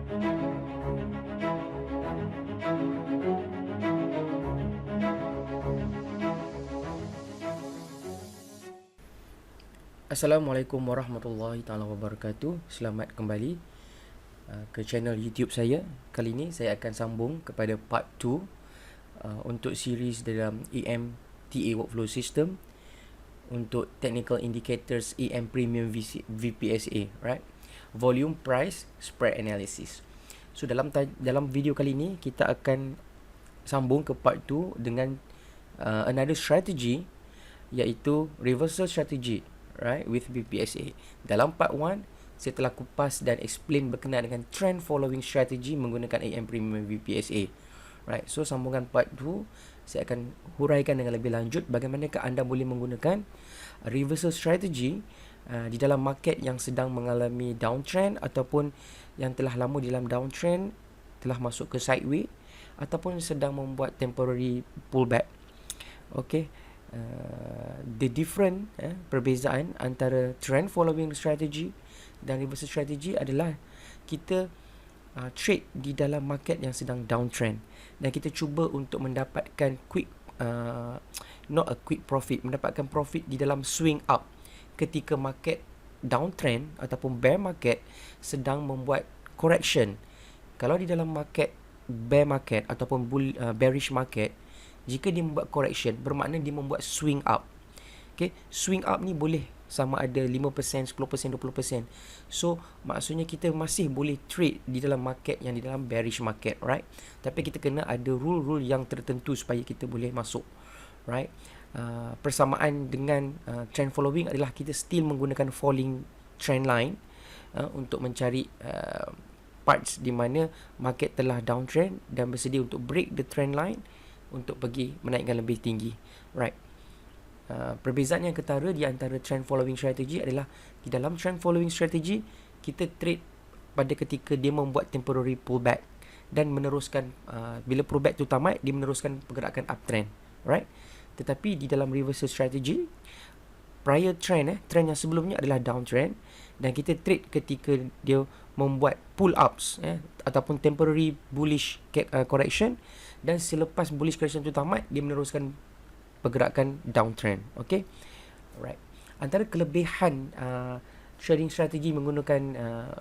Assalamualaikum warahmatullahi taala wabarakatuh. Selamat kembali ke channel YouTube saya. Kali ini saya akan sambung kepada part 2 untuk series dalam EMTA Workflow System untuk Technical Indicators EM Premium VPSA, right? Volume, Price, Spread Analysis. So dalam video kali ini kita akan sambung ke part 2 dengan another strategy, iaitu reversal strategy, right, with VPSA. Dalam part 1 saya telah kupas dan explain berkenaan dengan trend following strategy menggunakan AM Premium VPSA, right. So sambungan part 2 saya akan huraikan dengan lebih lanjut bagaimanakah anda boleh menggunakan reversal strategy di dalam market yang sedang mengalami downtrend ataupun yang telah lama dalam downtrend, telah masuk ke sideway ataupun sedang membuat temporary pullback. Okay. The different perbezaan antara trend following strategy dan reversal strategy adalah kita trade di dalam market yang sedang downtrend dan kita cuba untuk mendapatkan not a quick profit, mendapatkan profit di dalam swing up ketika market downtrend ataupun bear market sedang membuat correction. Kalau di dalam market bear market ataupun bearish market, jika dia membuat correction, bermakna dia membuat swing up. Okay, swing up ni boleh sama ada 5%, 10%, 20%. So, maksudnya kita masih boleh trade di dalam market yang di dalam bearish market, right? Tapi kita kena ada rule-rule yang tertentu supaya kita boleh masuk, right? Persamaan dengan trend following adalah kita still menggunakan falling trend line untuk mencari parts di mana market telah downtrend dan bersedia untuk break the trend line untuk pergi menaikkan lebih tinggi, right. Perbezaan yang ketara di antara trend following strategy adalah di dalam trend following strategy kita trade pada ketika dia membuat temporary pullback dan meneruskan bila pullback tu tamat dia meneruskan pergerakan uptrend, right. Tetapi di dalam reversal strategy, prior trend trend yang sebelumnya adalah downtrend dan kita trade ketika dia membuat pull ups ataupun temporary bullish correction, dan selepas bullish correction itu tamat dia meneruskan pergerakan downtrend. Okay, alright. Antara kelebihan trading strategi menggunakan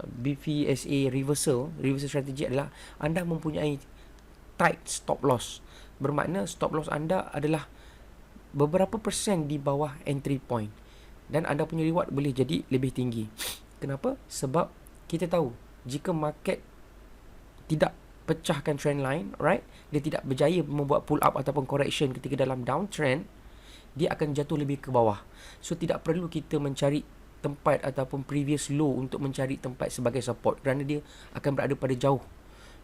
BPSA reversal strategy adalah anda mempunyai tight stop loss. Bermakna stop loss anda adalah beberapa persen di bawah entry point dan anda punya reward boleh jadi lebih tinggi. Kenapa? Sebab kita tahu jika market tidak pecahkan trend line, right, dia tidak berjaya membuat pull up ataupun correction ketika dalam downtrend, dia akan jatuh lebih ke bawah. So tidak perlu kita mencari tempat ataupun previous low untuk mencari tempat sebagai support kerana dia akan berada pada jauh,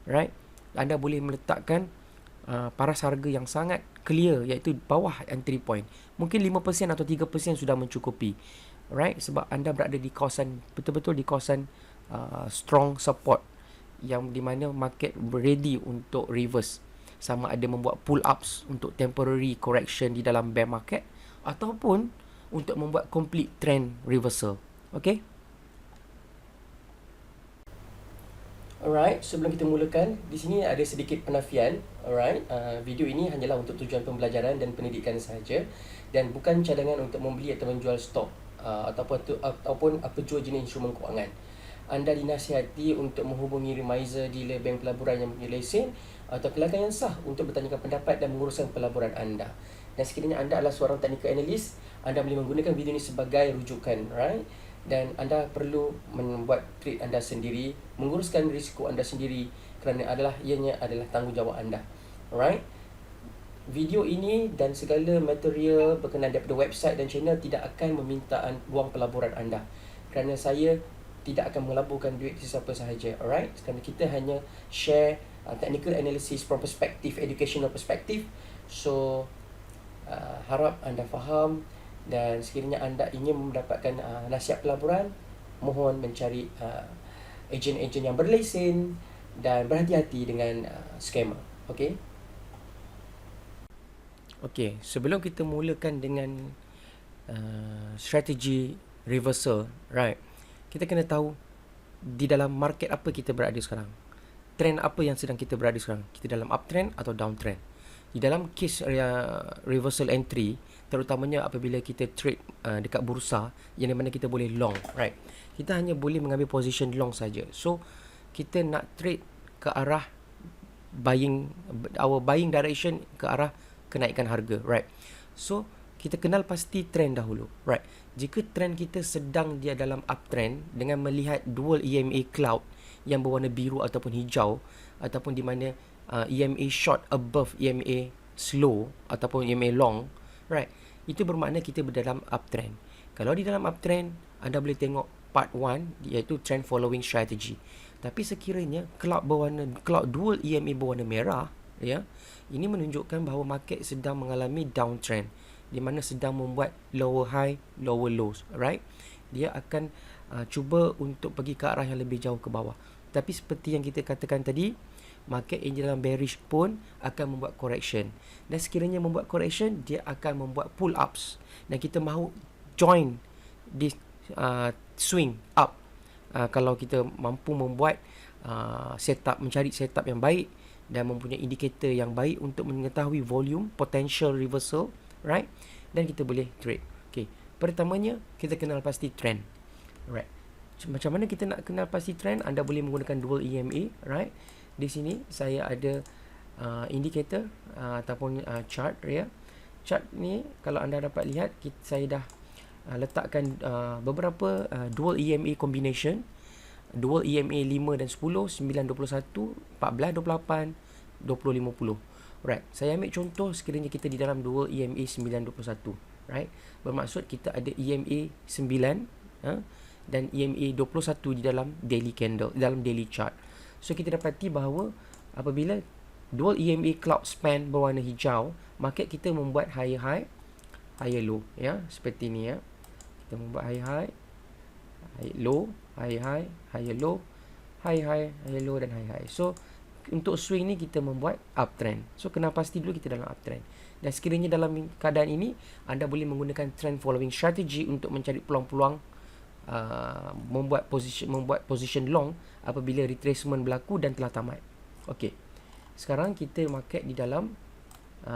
right. Anda boleh meletakkan paras harga yang sangat clear, iaitu bawah entry point. Mungkin 5% atau 3% sudah mencukupi, right, sebab anda berada di kawasan, betul-betul di kawasan strong support yang di mana market ready untuk reverse, sama ada membuat pull ups untuk temporary correction di dalam bear market ataupun untuk membuat complete trend reversal. Okay. Alright, sebelum kita mulakan, di sini ada sedikit penafian. Alright, video ini hanyalah untuk tujuan pembelajaran dan pendidikan sahaja dan bukan cadangan untuk membeli atau menjual stok ataupun apa jua jenis instrumen kewangan. Anda dinasihati untuk menghubungi remiser dealer bank pelaburan yang mempunyai lesen atau kelangkaan yang sah untuk bertanyakan pendapat dan menguruskan pelaburan anda. Dan sekiranya anda adalah seorang technical analyst, anda boleh menggunakan video ini sebagai rujukan, right? Dan anda perlu membuat trade anda sendiri, menguruskan risiko anda sendiri kerana ianya adalah tanggungjawab anda. Alright? Video ini dan segala material berkenaan daripada website dan channel tidak akan meminta wang pelaburan anda, kerana saya tidak akan melaburkan duit sesiapa sahaja. Alright, kerana kita hanya share technical analysis from perspective, educational perspective. So harap anda faham, dan sekiranya anda ingin mendapatkan nasihat pelaburan, mohon mencari ejen-ejen yang berlesen dan berhati-hati dengan scammer. Okay. Okay, sebelum kita mulakan dengan strategi reversal, right, kita kena tahu di dalam market apa kita berada sekarang. trend apa yang sedang kita berada sekarang. Kita dalam uptrend atau downtrend. Di dalam case reversal entry, terutamanya apabila kita trade dekat bursa, yang di mana kita boleh long, right? Kita hanya boleh mengambil position long saja. So kita nak trade ke arah our buying direction ke arah kenaikan harga, right? So kita kenal pasti trend dahulu, right? Jika trend kita sedang dia dalam uptrend dengan melihat dual EMA cloud yang berwarna biru ataupun hijau, ataupun di mana EMA short above EMA slow ataupun EMA long, right? Itu bermakna kita berdalam uptrend. Kalau di dalam uptrend, anda boleh tengok part 1 iaitu trend following strategy. Tapi sekiranya cloud dual EMA berwarna merah, ya, ini menunjukkan bahawa market sedang mengalami downtrend, di mana sedang membuat lower high, lower lows, right? Dia akan cuba untuk pergi ke arah yang lebih jauh ke bawah. Tapi seperti yang kita katakan tadi, market yang dalam bearish pun akan membuat correction. Dan sekiranya membuat correction, dia akan membuat pull ups. Dan kita mahu join di swing up. Kalau kita mampu membuat mencari setup yang baik dan mempunyai indikator yang baik untuk mengetahui volume, potential reversal, right? Dan kita boleh trade. Okay. Pertamanya, kita kenal pasti trend. Right. Macam mana kita nak kenal pasti trend? Anda boleh menggunakan dual EMA, right? Di sini saya ada indikator ataupun chart, ya. Chart ni kalau anda dapat lihat, saya dah letakkan beberapa dual EMA combination. Dual EMA 5 dan 10, 9, 21, 14, 28, 20, 50. Right. Saya ambil contoh sekiranya kita di dalam dual EMA 921. Right. Bermaksud kita ada EMA 9 dan EMA 21 di dalam daily candle, dalam daily chart. So kita dapati bahawa apabila dual EMA cloud span berwarna hijau, market kita membuat higher high, higher low, ya, seperti ni, ya. Kita membuat higher high, high low, higher high, higher low, higher high, higher low dan higher high. So untuk swing ni kita membuat uptrend. So kena pasti dulu kita dalam uptrend. Dan sekiranya dalam keadaan ini, anda boleh menggunakan trend following strategy untuk mencari peluang-peluang membuat position long apabila retracement berlaku dan telah tamat. Okey. Sekarang kita market di dalam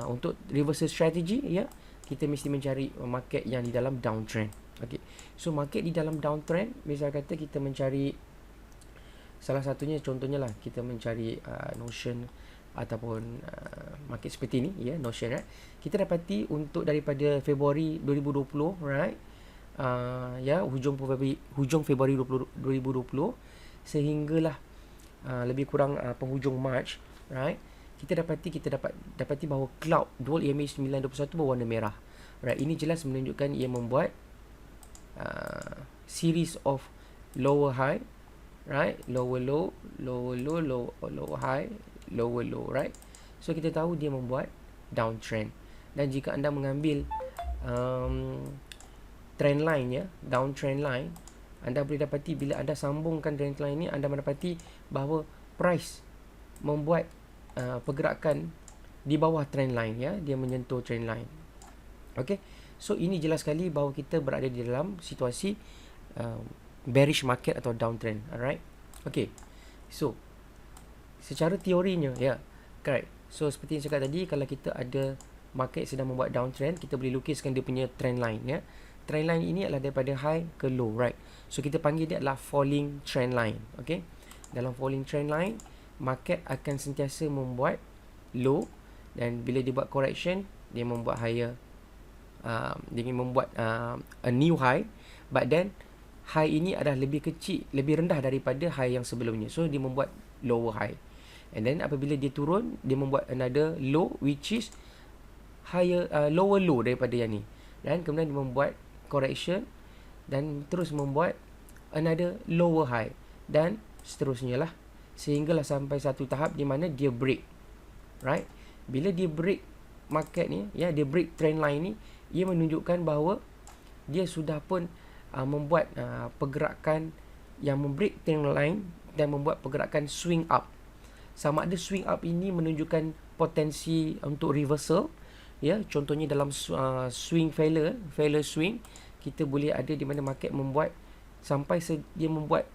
untuk reversal strategy, ya, kita mesti mencari market yang di dalam downtrend. Okey. So market di dalam downtrend, misal kata kita mencari salah satunya, contohnya lah kita mencari Notion ataupun market seperti ni, ya, Notion, right? Kita dapati untuk daripada Februari 2020, right? Ya, hujung Februari 2020 sehinggalah lebih kurang penghujung March, right? Kita dapati bahawa cloud dual EMA 921 berwarna merah, right? Ini jelas menunjukkan ia membuat series of lower high, right? Lower low, lower low, lower high, lower low, right? So kita tahu dia membuat downtrend. Dan jika anda mengambil trend line, ya, downtrend line, anda boleh dapati bila anda sambungkan trend line ni, anda mendapati bahawa price membuat pergerakan di bawah trend line, ya, dia menyentuh trend line. Okey. So ini jelas sekali bahawa kita berada di dalam situasi bearish market atau downtrend. Alright. Okey. So secara teorinya, ya, correct. So seperti yang saya kata tadi, kalau kita ada market sedang membuat downtrend, kita boleh lukiskan dia punya trend line, ya. Trend line ini adalah daripada high ke low, right? So kita panggil dia adalah falling trend line. Okey. Dalam falling trend line, market akan sentiasa membuat low, dan bila dia buat correction, dia membuat higher, dia membuat a new high, but then high ini adalah lebih kecil, lebih rendah daripada high yang sebelumnya. So dia membuat lower high. And then apabila dia turun, dia membuat another low which is higher, lower low daripada yang ni. Dan kemudian dia membuat correction dan terus membuat another lower high dan seterusnya lah, sehinggalah sampai satu tahap di mana dia break, right? Bila dia break market ni, ya, dia break trend line ni, ia menunjukkan bahawa dia sudah pun membuat pergerakan yang membreak trend line dan membuat pergerakan swing up. Sama ada swing up ini menunjukkan potensi untuk reversal, ya, contohnya dalam swing failure swing, kita boleh ada di mana market membuat sampai dia membuat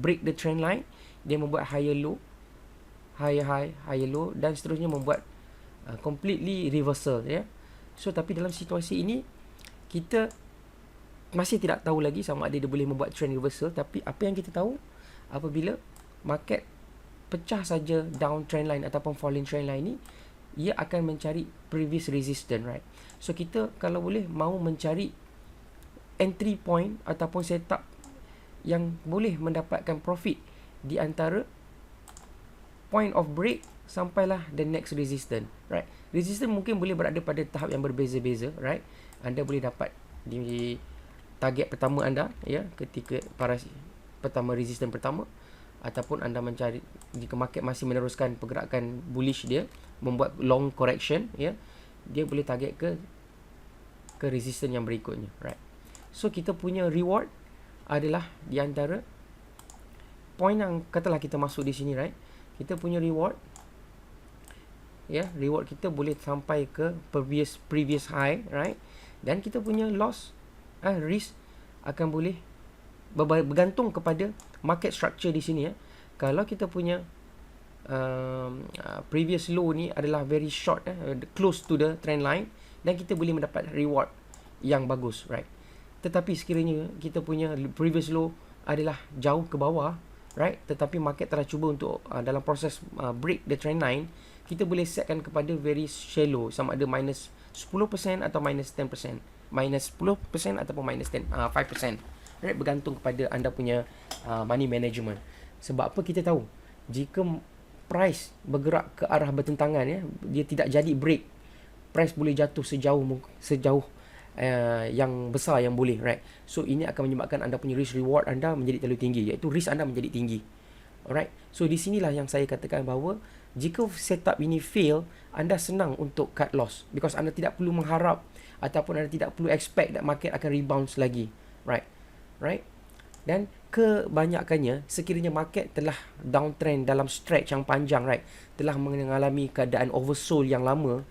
break the trend line, dia membuat higher low, higher high, higher low, dan seterusnya membuat completely reversal, ya. So tapi dalam situasi ini kita masih tidak tahu lagi sama ada dia boleh membuat trend reversal. Tapi apa yang kita tahu, apabila market pecah saja down trend line ataupun falling trend line ni, ia akan mencari previous resistance, right? So kita kalau boleh mahu mencari entry point ataupun setup yang boleh mendapatkan profit di antara point of break sampailah the next resistance, right? Resistance mungkin boleh berada pada tahap yang berbeza-beza, right? Anda boleh dapat di target pertama anda, ya, ketika pertama resistance pertama, ataupun anda mencari jika market masih meneruskan pergerakan bullish dia, membuat long correction, ya, dia boleh target ke resistance yang berikutnya, right? So kita punya reward adalah di antara point yang katalah kita masuk di sini, right? Kita punya reward, ya, reward kita boleh sampai ke previous high, right? Dan kita punya loss, risk akan boleh bergantung kepada market structure di sini, ya. Kalau kita punya previous low ni adalah very short, close to the trend line, dan kita boleh mendapat reward yang bagus, right? Tetapi sekiranya kita punya previous low adalah jauh ke bawah, right, tetapi market telah cuba untuk dalam proses break the trend line, kita boleh setkan kepada very shallow, sama ada minus 10% atau minus 10%, minus 10% ataupun minus 5%, right, bergantung kepada anda punya money management. Sebab apa kita tahu, jika price bergerak ke arah bertentangan, ya, dia tidak jadi break, price boleh jatuh sejauh yang besar yang boleh, right? So ini akan menyebabkan anda punya risk reward anda menjadi terlalu tinggi, iaitu risk anda menjadi tinggi. Alright. So di sinilah yang saya katakan bahawa jika setup ini fail, anda senang untuk cut loss, because anda tidak perlu mengharap ataupun anda tidak perlu expect that market akan rebound lagi, right? Right? Dan kebanyakannya sekiranya market telah downtrend dalam stretch yang panjang, right, telah mengalami keadaan oversold yang lama,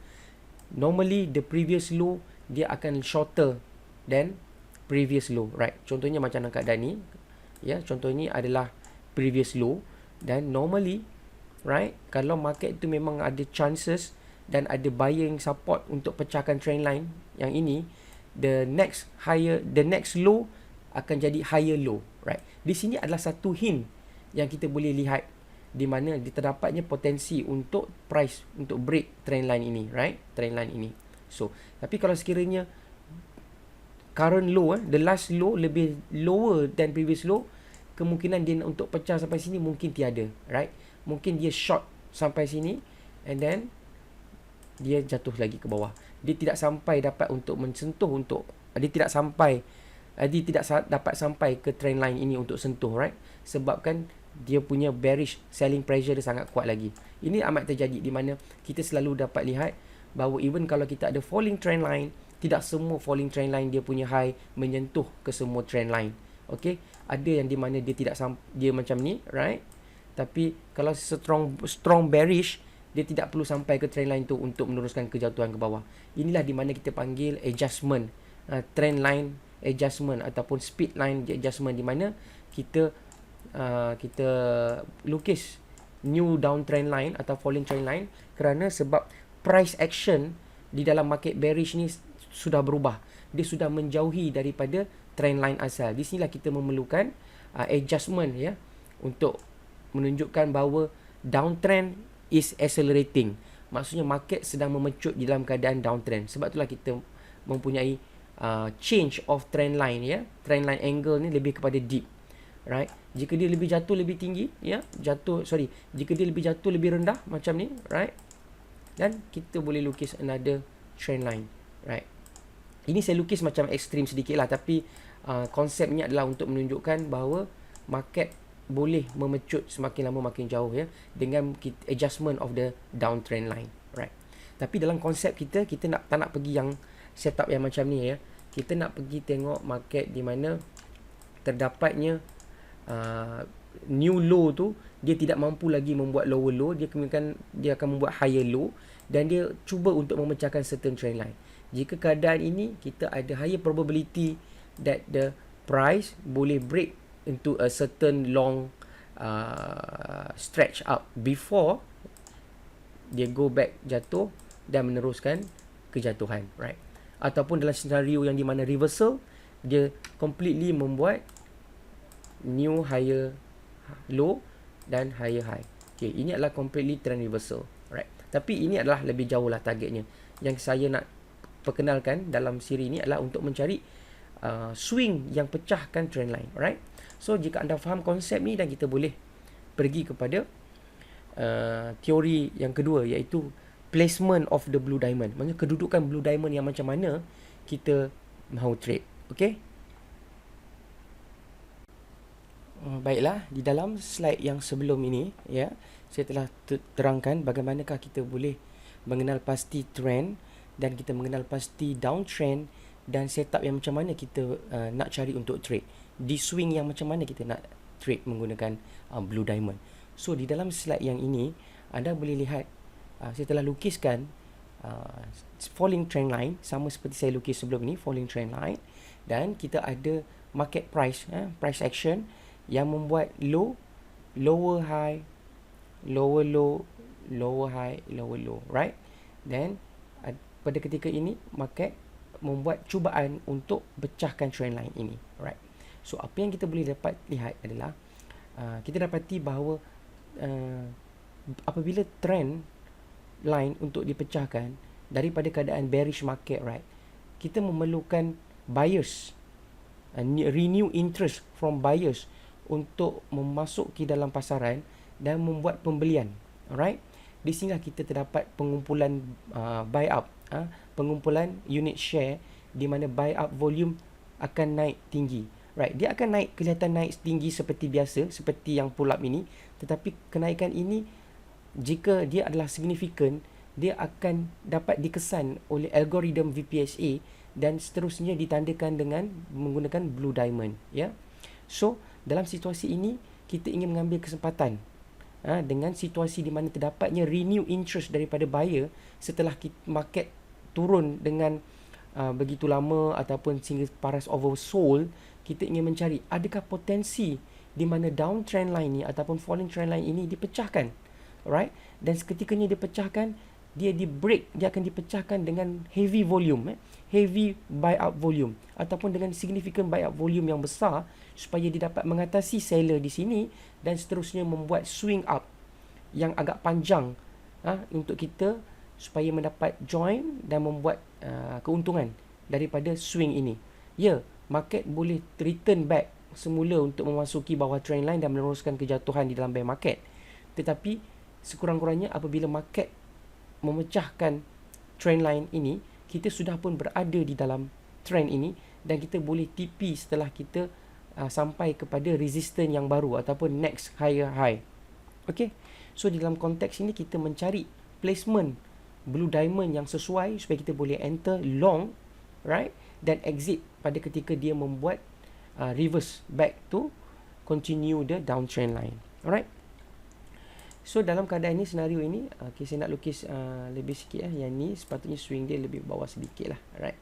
normally the previous low dia akan shorter than previous low, right? Contohnya macam dalam keadaan ni, ya, contoh ni adalah previous low, dan normally, right, kalau market tu memang ada chances dan ada buying support untuk pecahkan trend line yang ini, the next low akan jadi higher low, right? Di sini adalah satu hint yang kita boleh lihat di mana terdapatnya potensi untuk price untuk break trend line ini, right? Trend line ini. So, tapi kalau sekiranya current low, the last low lebih lower than previous low, kemungkinan dia untuk pecah sampai sini mungkin tiada, right? Mungkin dia short sampai sini and then dia jatuh lagi ke bawah. Dia tidak sampai dapat untuk mensentuh dia tidak dapat sampai ke trend line ini untuk sentuh, right? Sebabkan dia punya bearish selling pressure dia sangat kuat lagi. Ini amat terjadi di mana kita selalu dapat lihat bahawa even kalau kita ada falling trend line, tidak semua falling trend line dia punya high menyentuh ke semua trend line. Okay, ada yang di mana dia dia macam ni, right? Tapi kalau strong bearish, dia tidak perlu sampai ke trend line tu untuk meneruskan kejatuhan ke bawah. Inilah di mana kita panggil adjustment, trend line adjustment ataupun speed line adjustment, di mana kita lukis new downtrend line atau falling trend line kerana sebab price action di dalam market bearish ni sudah berubah. Dia sudah menjauhi daripada trend line asal. Di sinilah kita memerlukan adjustment, ya, untuk menunjukkan bahawa downtrend is accelerating. Maksudnya market sedang memecut di dalam keadaan downtrend. Sebab itulah kita mempunyai change of trend line, ya. Trend line angle ni lebih kepada deep, right? Jika dia lebih jatuh lebih tinggi, ya, jika dia lebih jatuh lebih rendah macam ni, right? Dan kita boleh lukis another trend line, right? Ini saya lukis macam ekstrim sedikit lah, tapi konsepnya adalah untuk menunjukkan bahawa market boleh memecut semakin lama makin jauh, ya, dengan adjustment of the downtrend line, right? Tapi dalam konsep kita tak nak pergi yang setup yang macam ni, ya. Kita nak pergi tengok market di mana terdapatnya new low tu dia tidak mampu lagi membuat lower low, dia akan membuat higher low, dan dia cuba untuk memecahkan certain trend line. Jika keadaan ini, kita ada higher probability that the price boleh break into a certain long stretch up before dia go back jatuh dan meneruskan kejatuhan, right? Ataupun dalam senario yang di mana reversal, dia completely membuat new higher low dan higher high. Okay, ini adalah completely trend reversal, right? Tapi ini adalah lebih jauh lah targetnya. Yang saya nak perkenalkan dalam siri ini adalah untuk mencari swing yang pecahkan trend line, right? So jika anda faham konsep ni, dan kita boleh pergi kepada teori yang kedua, iaitu placement of the blue diamond. Maksudnya kedudukan blue diamond yang macam mana kita mahu trade. Okay? Baiklah, di dalam slide yang sebelum ini, ya, saya telah terangkan bagaimanakah kita boleh mengenal pasti trend dan kita mengenal pasti downtrend dan setup yang macam mana kita nak cari untuk trade. Di swing yang macam mana kita nak trade menggunakan blue diamond. So di dalam slide yang ini, anda boleh lihat saya telah lukiskan falling trend line sama seperti saya lukis sebelum ini, falling trend line, dan kita ada market price, price action yang membuat low, lower high, lower low, lower high, lower low, right? Then pada ketika ini market membuat cubaan untuk pecahkan trend line ini, right? So apa yang kita boleh dapat lihat adalah kita dapati bahawa apabila trend line untuk dipecahkan daripada keadaan bearish market, right, kita memerlukan buyers, renew interest from buyers untuk memasuki dalam pasaran dan membuat pembelian, alright. Di sinilah kita terdapat pengumpulan buy up, pengumpulan unit share, di mana buy up volume akan naik tinggi, right. Dia akan naik, kelihatan naik tinggi seperti biasa, seperti yang pull up ini, tetapi kenaikan ini jika dia adalah signifikan, dia akan dapat dikesan oleh algoritma VPSA dan seterusnya ditandakan dengan menggunakan blue diamond, ya. So dalam situasi ini kita ingin mengambil kesempatan dengan situasi di mana terdapatnya renew interest daripada buyer setelah market turun dengan begitu lama ataupun sehingga paras oversold. Kita ingin mencari adakah potensi di mana downtrend line ni ataupun falling trend line ini dipecahkan, alright, dan seketikanya dipecahkan, dia di-break, dia akan dipecahkan dengan heavy volume, heavy buy up volume ataupun dengan significant buy up volume yang besar supaya dia dapat mengatasi seller di sini dan seterusnya membuat swing up yang agak panjang untuk kita supaya mendapat join dan membuat keuntungan daripada swing ini. Ya, market boleh return back semula untuk memasuki bawah trend line dan meneruskan kejatuhan di dalam bear market. Tetapi sekurang-kurangnya apabila market memecahkan trend line ini, kita sudah pun berada di dalam trend ini dan kita boleh TP setelah kita sampai kepada resistance yang baru ataupun next higher high. Okay, so di dalam konteks ini kita mencari placement blue diamond yang sesuai supaya kita boleh enter long, right, dan exit pada ketika dia membuat reverse back to continue the downtrend line. Alright. So dalam keadaan ini, senario ini, okay, saya nak lukis lebih sikit yang ni sepatutnya swing dia lebih bawah sedikit lah, right.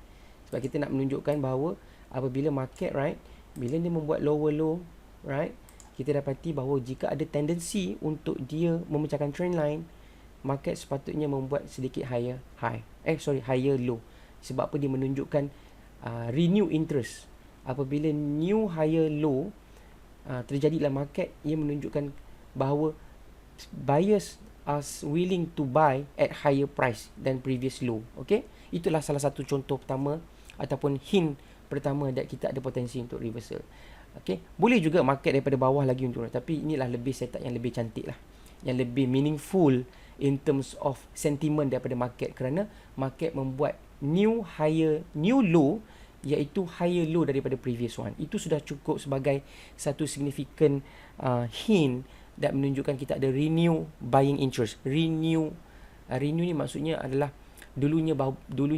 Sebab kita nak menunjukkan bahawa apabila market, right, bila dia membuat lower low, right, kita dapati bahawa jika ada tendensi untuk dia memecahkan trend line, market sepatutnya membuat sedikit higher high, higher low. Sebab apa? Dia menunjukkan renew interest. Apabila new higher low terjadi dalam market, ia menunjukkan bahawa buyers are willing to buy at higher price than previous low. Okay, itulah salah satu contoh pertama ataupun hint pertama that kita ada potensi untuk reversal. Okay, boleh juga market daripada bawah lagi untuk, tapi inilah lebih setup yang lebih cantik lah, yang lebih meaningful in terms of sentiment daripada market, kerana market membuat new low, iaitu higher low daripada previous one. Itu sudah cukup sebagai satu significant hint dan menunjukkan kita ada renew buying interest. Renew ni maksudnya adalah dulunya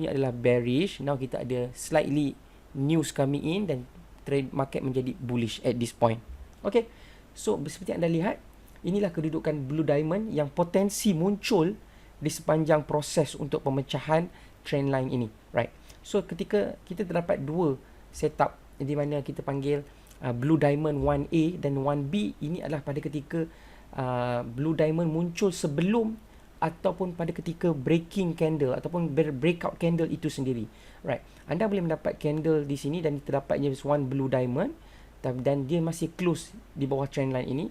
adalah bearish, now kita ada slightly news coming in dan trade market menjadi bullish at this point. Okay, so seperti anda lihat, inilah kedudukan blue diamond yang potensi muncul di sepanjang proses untuk pemecahan trend line ini, right. So ketika kita terdapat dua setup di mana kita panggil blue diamond 1A dan 1B, ini adalah pada ketika blue diamond muncul sebelum ataupun pada ketika breaking candle ataupun breakout candle itu sendiri. Right. Anda boleh mendapat candle di sini dan terdapatnya one blue diamond dan dia masih close di bawah trendline ini,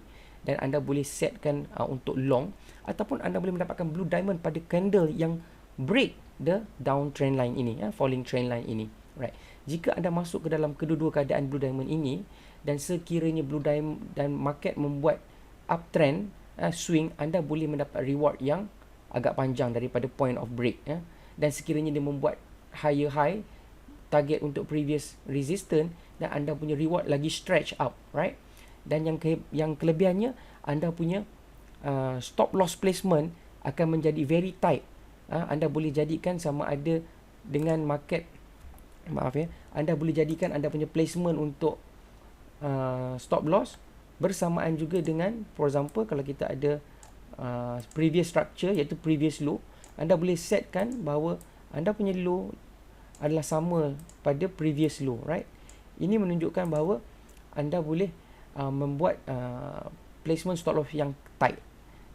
dan anda boleh setkan untuk long, ataupun anda boleh mendapatkan blue diamond pada candle yang break the down trend line ini, falling trend line ini. Right. Jika anda masuk ke dalam kedua-dua keadaan blue diamond ini dan sekiranya blue diamond dan market membuat uptrend swing, anda boleh mendapat reward yang agak panjang daripada point of break, dan sekiranya dia membuat higher high target untuk previous resistance, dan anda punya reward lagi stretch up, right? Dan yang kelebihannya, anda punya stop loss placement akan menjadi very tight. Anda boleh jadikan sama ada dengan market, anda boleh jadikan anda punya placement untuk stop loss bersamaan juga dengan, for example, kalau kita ada previous structure iaitu previous low, anda boleh setkan bahawa anda punya low adalah sama pada previous low, right? Ini menunjukkan bahawa anda boleh membuat placement stop loss yang tight,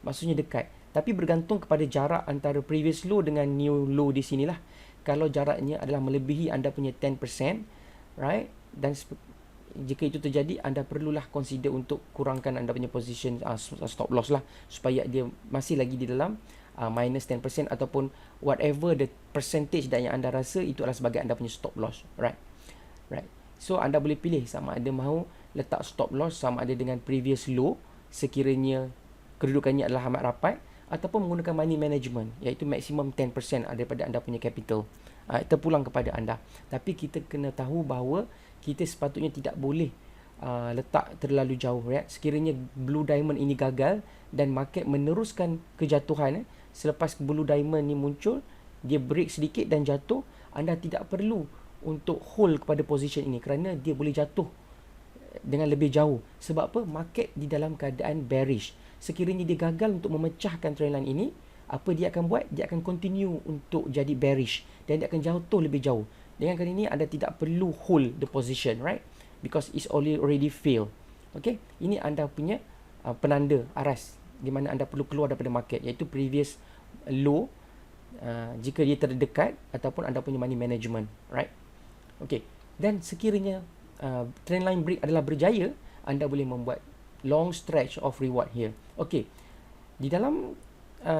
maksudnya dekat, tapi bergantung kepada jarak antara previous low dengan new low di sinilah. Kalau jaraknya adalah melebihi anda punya 10%, right, dan jika itu terjadi, anda perlulah consider untuk kurangkan anda punya position stop loss lah, supaya dia masih lagi di dalam minus 10% ataupun whatever the percentage yang anda rasa itu adalah sebagai anda punya stop loss, right. So anda boleh pilih sama ada mahu letak stop loss sama ada dengan previous low sekiranya kedudukannya adalah amat rapat, ataupun menggunakan money management iaitu maksimum 10% daripada anda punya capital. Terpulang kepada anda. Tapi kita kena tahu bahawa kita sepatutnya tidak boleh letak terlalu jauh, ya. Sekiranya blue diamond ini gagal dan market meneruskan kejatuhan, selepas blue diamond ni muncul, dia break sedikit dan jatuh, anda tidak perlu untuk hold kepada position ini kerana dia boleh jatuh dengan lebih jauh. Sebab apa? Market di dalam keadaan bearish. Sekiranya dia gagal untuk memecahkan trendline ini, apa dia akan buat? Dia akan continue untuk jadi bearish dan dia akan jatuh lebih jauh. Dengan kali ini anda tidak perlu hold the position, right? Because it's already failed. Okay? Ini anda punya penanda aras di mana anda perlu keluar daripada market, iaitu previous low jika dia terdekat, ataupun anda punya money management, right? Okay. Dan sekiranya trendline break adalah berjaya, anda boleh membuat long stretch of reward here. Okay. Di dalam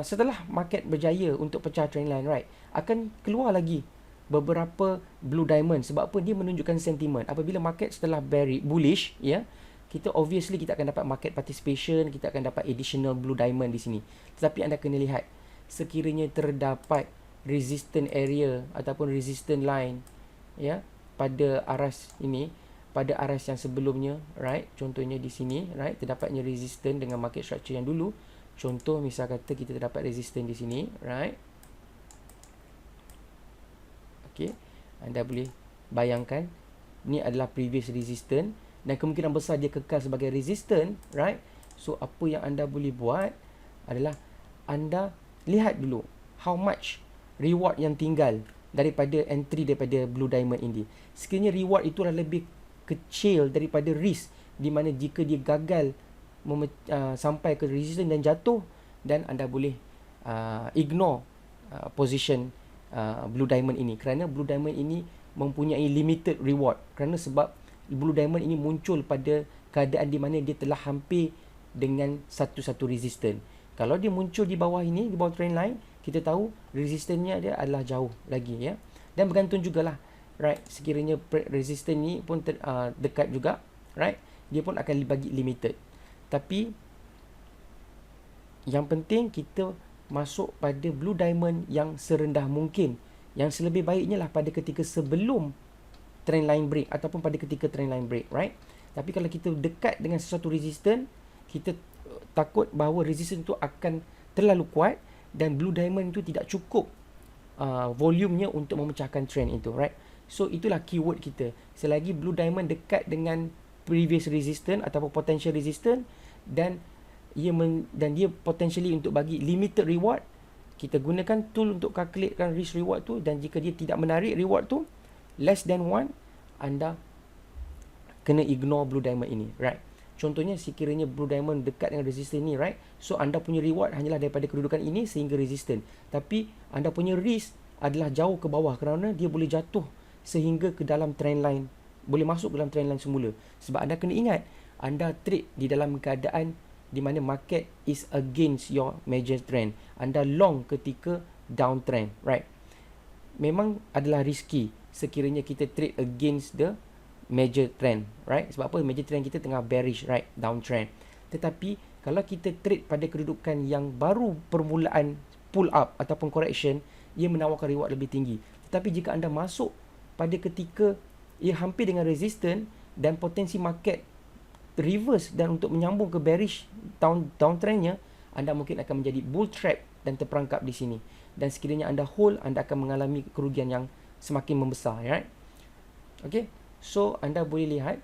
setelah market berjaya untuk pecah trendline, right, akan keluar lagi beberapa blue diamond. Sebab apa? Dia menunjukkan sentiment. Apabila market setelah bullish, ya, kita obviously kita akan dapat market participation, kita akan dapat additional blue diamond di sini. Tetapi anda kena lihat, sekiranya terdapat resistance area ataupun resistance line, ya, pada aras ini, pada aras yang sebelumnya, right, contohnya di sini, right, terdapatnya resistance dengan market structure yang dulu. Contoh misal kata kita terdapat resistance di sini, right. Okay, anda boleh bayangkan ni adalah previous resistance dan kemungkinan besar dia kekal sebagai resistance, right. So apa yang anda boleh buat adalah anda lihat dulu how much reward yang tinggal daripada entry daripada blue diamond ini. Sekiranya reward itu adalah lebih kecil daripada risk, di mana jika dia gagal sampai ke resistance dan jatuh, dan anda boleh ignore position blue diamond ini, kerana blue diamond ini mempunyai limited reward, kerana sebab blue diamond ini muncul pada keadaan di mana dia telah hampir dengan satu-satu resistance. Kalau dia muncul di bawah ini, di bawah trend line, kita tahu resistance-nya dia adalah jauh lagi, ya. Dan bergantung jugalah, right, sekiranya resistance ni pun dekat juga, right, dia pun akan bagi limited. Tapi yang penting kita masuk pada blue diamond yang serendah mungkin. Yang selebih baiknya lah pada ketika sebelum trend line break ataupun pada ketika trend line break, right. Tapi kalau kita dekat dengan sesuatu resistance, kita takut bahawa resistance itu akan terlalu kuat dan blue diamond itu tidak cukup volumenya untuk memecahkan trend itu, right. So itulah keyword kita. Selagi blue diamond dekat dengan previous resistance ataupun potential resistance, dan dia potentially untuk bagi limited reward, kita gunakan tool untuk calculatekan risk reward tu, dan jika dia tidak menarik reward tu less than 1, anda kena ignore blue diamond ini, right. Contohnya sekiranya Blue Diamond dekat dengan resistance ni, right? So anda punya reward hanyalah daripada kedudukan ini sehingga resistance. Tapi anda punya risk adalah jauh ke bawah kerana dia boleh jatuh sehingga ke dalam trend line, boleh masuk ke dalam trend line semula. Sebab anda kena ingat, anda trade di dalam keadaan di mana market is against your major trend. Anda long ketika downtrend, right? Memang adalah risky sekiranya kita trade against the major trend, right? Sebab apa? Major trend kita tengah bearish, right? Downtrend. Tetapi kalau kita trade pada kedudukan yang baru permulaan pull up ataupun correction, ia menawarkan reward lebih tinggi. Tetapi jika anda masuk pada ketika ia hampir dengan resistance dan potensi market reverse dan untuk menyambung ke bearish downtrendnya, anda mungkin akan menjadi bull trap dan terperangkap di sini. Dan sekiranya anda hold, anda akan mengalami kerugian yang semakin membesar, right? Okay. So anda boleh lihat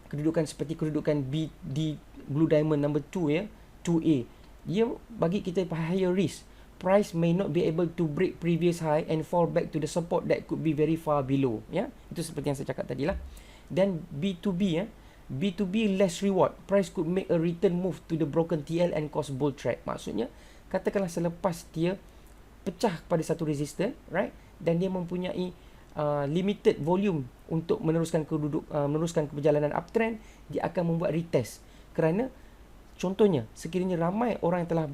kedudukan seperti kedudukan B di Blue Diamond number 2 ya, 2A. Dia bagi kita higher risk. Price may not be able to break previous high and fall back to the support that could be very far below, ya. Itu seperti yang saya cakap tadi lah. Dan B2B ya, B2B less reward. Price could make a return move to the broken TL and cause bull trap. Maksudnya katakanlah selepas dia pecah pada satu resistance, right? Dan dia mempunyai limited volume untuk meneruskan perjalanan uptrend, dia akan membuat retest. Kerana contohnya sekiranya ramai orang yang telah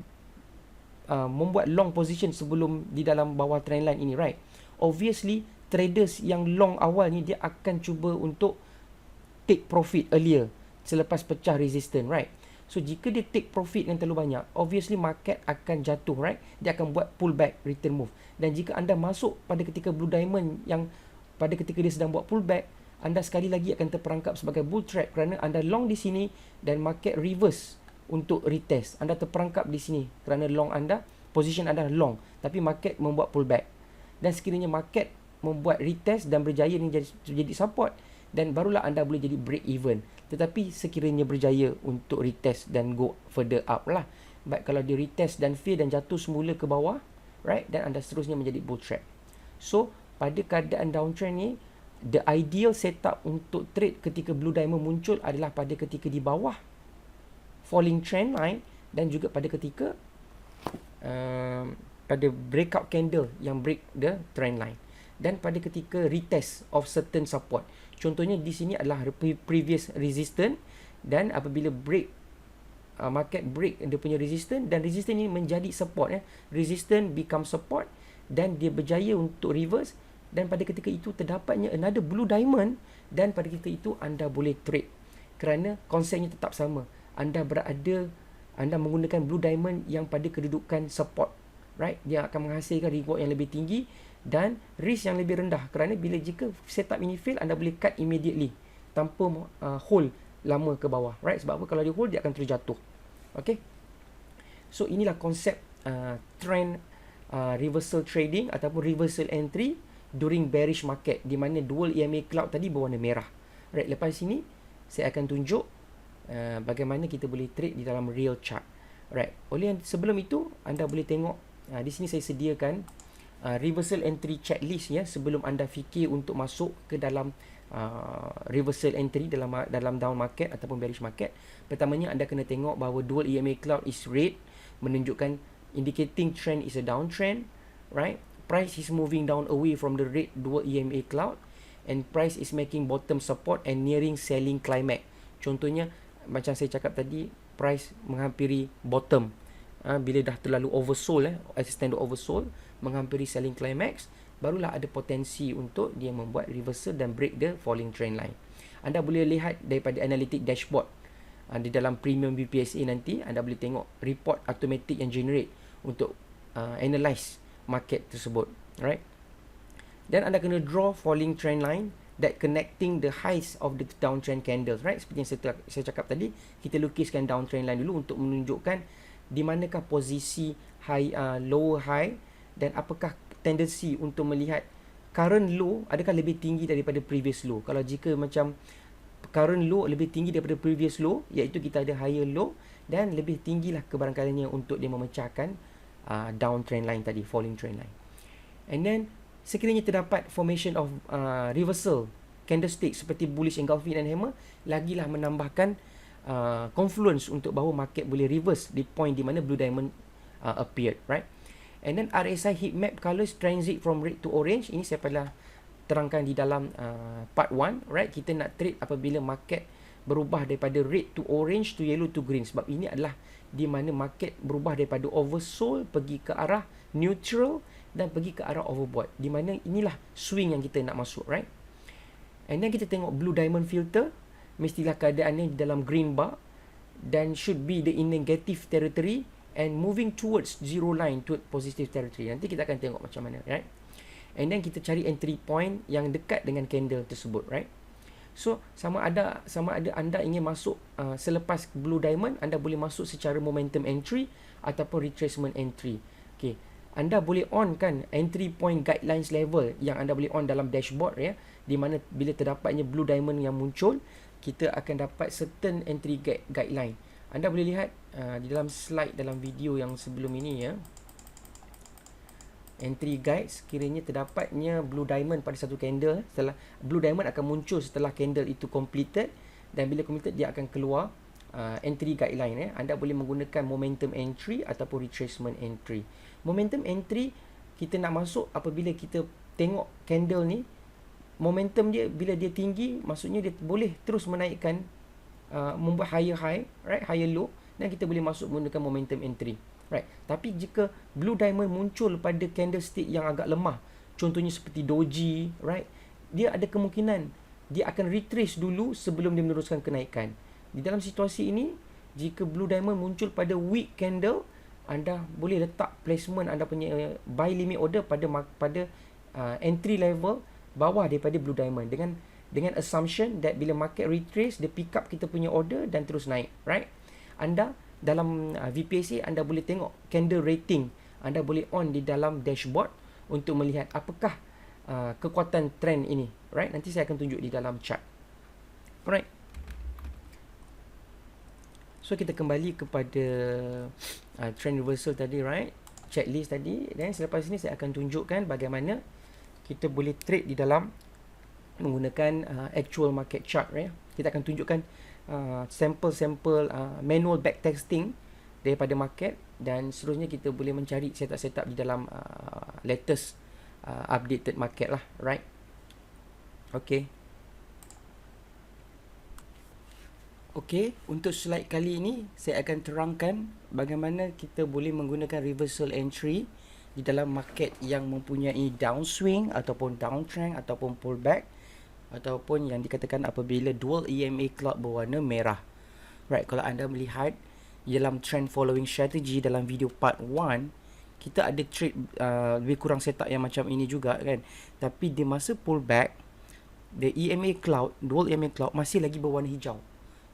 membuat long position sebelum di dalam bawah trend line ini, right? Obviously traders yang long awal ni dia akan cuba untuk take profit earlier selepas pecah resistance, right? So jika dia take profit yang terlalu banyak, obviously market akan jatuh, right? Dia akan buat pullback, return move. Dan jika anda masuk pada ketika Blue Diamond yang pada ketika dia sedang buat pullback, anda sekali lagi akan terperangkap sebagai bull trap kerana anda long di sini dan market reverse untuk retest. Anda terperangkap di sini kerana long anda, position anda long, tapi market membuat pullback. Dan sekiranya market membuat retest dan berjaya ni jadi support, dan barulah anda boleh jadi break even. Tetapi sekiranya berjaya untuk retest dan go further up lah. Baik kalau dia retest dan fail dan jatuh semula ke bawah, right, dan anda seterusnya menjadi bull trap. So pada keadaan downtrend ni, the ideal setup untuk trade ketika Blue Diamond muncul adalah pada ketika di bawah falling trend line dan juga pada ketika pada breakout candle yang break the trend line, dan pada ketika retest of certain support. Contohnya di sini adalah previous resistance, dan apabila market break dia punya resistance, dan resistance ini menjadi support ya. Resistance become support dan dia berjaya untuk reverse, dan pada ketika itu terdapatnya another Blue Diamond, dan pada ketika itu anda boleh trade kerana konsepnya tetap sama. Anda menggunakan Blue Diamond yang pada kedudukan support, right? Dia akan menghasilkan reward yang lebih tinggi dan risk yang lebih rendah, kerana jika setup ini fail, anda boleh cut immediately tanpa hold lama ke bawah, right? Sebab apa? Kalau dia hold, dia akan terjatuh. Okay, so inilah konsep trend reversal trading ataupun reversal entry during bearish market, di mana dual EMA cloud tadi berwarna merah. Right, lepas sini saya akan tunjuk bagaimana kita boleh trade di dalam real chart. Right, sebelum itu anda boleh tengok di sini saya sediakan reversal entry checklist ya, sebelum anda fikir untuk masuk ke dalam reversal entry dalam down market ataupun bearish market. Pertamanya anda kena tengok bahawa dual EMA cloud is red, menunjukkan indicating trend is a downtrend, right? Price is moving down away from the red dual EMA cloud, and price is making bottom support and nearing selling climax. Contohnya macam saya cakap tadi, price menghampiri bottom bila dah terlalu oversold, extended oversold, menghampiri selling climax, barulah ada potensi untuk dia membuat reversal dan break the falling trend line. Anda boleh lihat daripada analytic dashboard di dalam premium BPSA nanti, anda boleh tengok report automatic yang generate untuk analyze market tersebut, right? Dan anda kena draw falling trend line that connecting the highs of the downtrend candles, right? Seperti yang saya cakap tadi, kita lukiskan downtrend line dulu untuk menunjukkan di manakah posisi high, lower high, dan apakah tendensi untuk melihat current low adakah lebih tinggi daripada previous low. Kalau jika macam current low lebih tinggi daripada previous low, iaitu kita ada higher low, dan lebih tinggilah kebarangkaliannya untuk dia memecahkan downtrend line tadi, falling trend line. And then sekiranya terdapat formation of reversal candlestick seperti bullish engulfing dan hammer, lagilah menambahkan confluence untuk bahawa market boleh reverse di point di mana blue diamond appeared, right? And then RSI heat map colors transit from red to orange. Ini saya pernah terangkan di dalam part 1, right? Kita nak trade apabila market berubah daripada red to orange to yellow to green, sebab ini adalah di mana market berubah daripada oversold pergi ke arah neutral dan pergi ke arah overbought, di mana inilah swing yang kita nak masuk, right? And then kita tengok blue diamond filter, mestilah keadaannya di dalam green bar dan should be in negative territory and moving towards zero line to positive territory. Nanti kita akan tengok macam mana, right? And then kita cari entry point yang dekat dengan candle tersebut, right? So sama ada anda ingin masuk selepas blue diamond, anda boleh masuk secara momentum entry ataupun retracement entry. Okay, anda boleh on kan entry point guidelines level yang anda boleh on dalam dashboard, ya, di mana bila terdapatnya blue diamond yang muncul, kita akan dapat certain entry guideline. Anda boleh lihat di dalam slide dalam video yang sebelum ini, ya. Entry guides, kiranya terdapatnya blue diamond pada satu candle. Setelah blue diamond akan muncul setelah candle itu completed, dan bila completed dia akan keluar entry guideline, ya. Anda boleh menggunakan momentum entry ataupun retracement entry. Momentum entry kita nak masuk apabila kita tengok candle ni momentum dia bila dia tinggi, maksudnya dia boleh terus menaikkan membuat higher high, right, higher low, dan kita boleh masuk menggunakan momentum entry. Right. Tapi jika blue diamond muncul pada candlestick yang agak lemah, contohnya seperti doji, right, dia ada kemungkinan dia akan retrace dulu sebelum dia meneruskan kenaikan. Di dalam situasi ini, jika blue diamond muncul pada weak candle, anda boleh letak placement anda punya buy limit order pada entry level bawah daripada blue diamond, dengan assumption that bila market retrace, dia pick up kita punya order dan terus naik, right? Anda dalam VPSA, anda boleh tengok candle rating, anda boleh on di dalam dashboard untuk melihat apakah kekuatan trend ini, right? Nanti saya akan tunjuk di dalam chart. Alright. So kita kembali kepada trend reversal tadi, right? Checklist tadi, dan selepas ini saya akan tunjukkan bagaimana kita boleh trade di dalam menggunakan actual market chart, right? Kita akan tunjukkan sampel-sampel manual backtesting daripada market, dan seterusnya kita boleh mencari setup-setup di dalam latest updated market lah, right? Okay. Okay, untuk slide kali ini saya akan terangkan bagaimana kita boleh menggunakan reversal entry di dalam market yang mempunyai downswing ataupun downtrend ataupun pullback, ataupun yang dikatakan apabila dual EMA cloud berwarna merah. Right, kalau anda melihat dalam trend following strategy dalam video part 1, kita ada trade lebih kurang setup yang macam ini juga kan. Tapi di masa pullback, the EMA cloud, dual EMA cloud masih lagi berwarna hijau.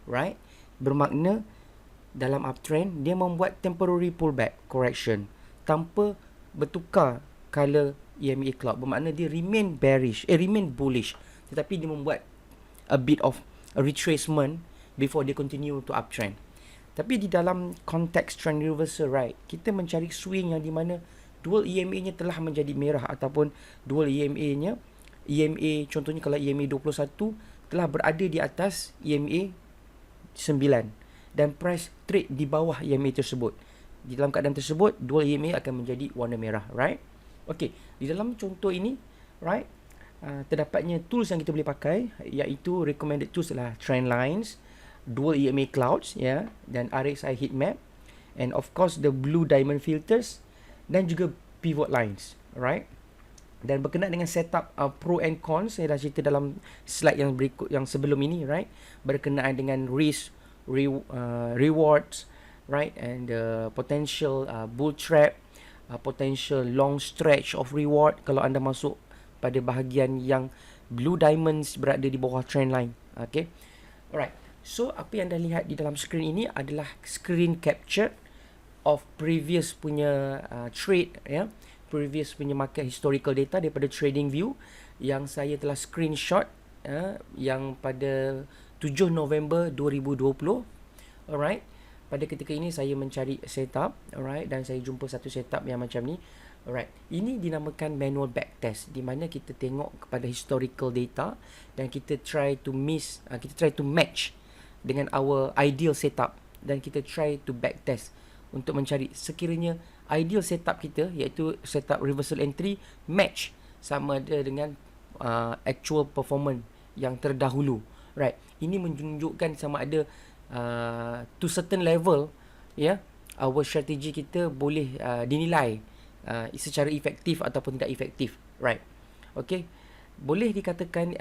Right? Bermakna dalam uptrend dia membuat temporary pullback correction tanpa bertukar color EMA cloud. Bermakna dia remain bullish, tetapi dia membuat a bit of a retracement before dia continue to uptrend. Tapi di dalam konteks trend reversal, right, kita mencari swing yang di mana dual EMA-nya telah menjadi merah, ataupun dual EMA-nya, EMA contohnya kalau EMA 21 telah berada di atas EMA 9 dan price trade di bawah EMA tersebut. Di dalam keadaan tersebut, dual EMA akan menjadi warna merah, right? Okay, di dalam contoh ini, right, terdapatnya tools yang kita boleh pakai, iaitu recommended tools adalah trend lines, dual EMA clouds, ya, dan RSI heat map, and of course the blue diamond filters, dan juga pivot lines, right? Dan berkenaan dengan setup pro and cons, saya dah cerita dalam slide yang berikut, yang sebelum ini, right? Berkenaan dengan risk, rewards, right, and potential bull trap, potential long stretch of reward kalau anda masuk pada bahagian yang blue diamonds berada di bawah trend line. Okay, alright. So apa yang anda lihat di dalam screen ini adalah screen capture of previous punya trade, ya, previous punya market historical data daripada trading view yang saya telah screenshot, yang pada 7 November 2020. Alright. Pada ketika ini saya mencari setup, alright, dan saya jumpa satu setup yang macam ni. Alright, ini dinamakan manual backtest, di mana kita tengok kepada historical data dan kita try to match dengan our ideal setup dan kita try to backtest untuk mencari sekiranya ideal setup kita, iaitu setup reversal entry, match sama ada dengan actual performance yang terdahulu, right? Ini menunjukkan sama ada to certain level, ya, our strategi kita boleh dinilai secara efektif ataupun tidak efektif, right? Okay, boleh dikatakan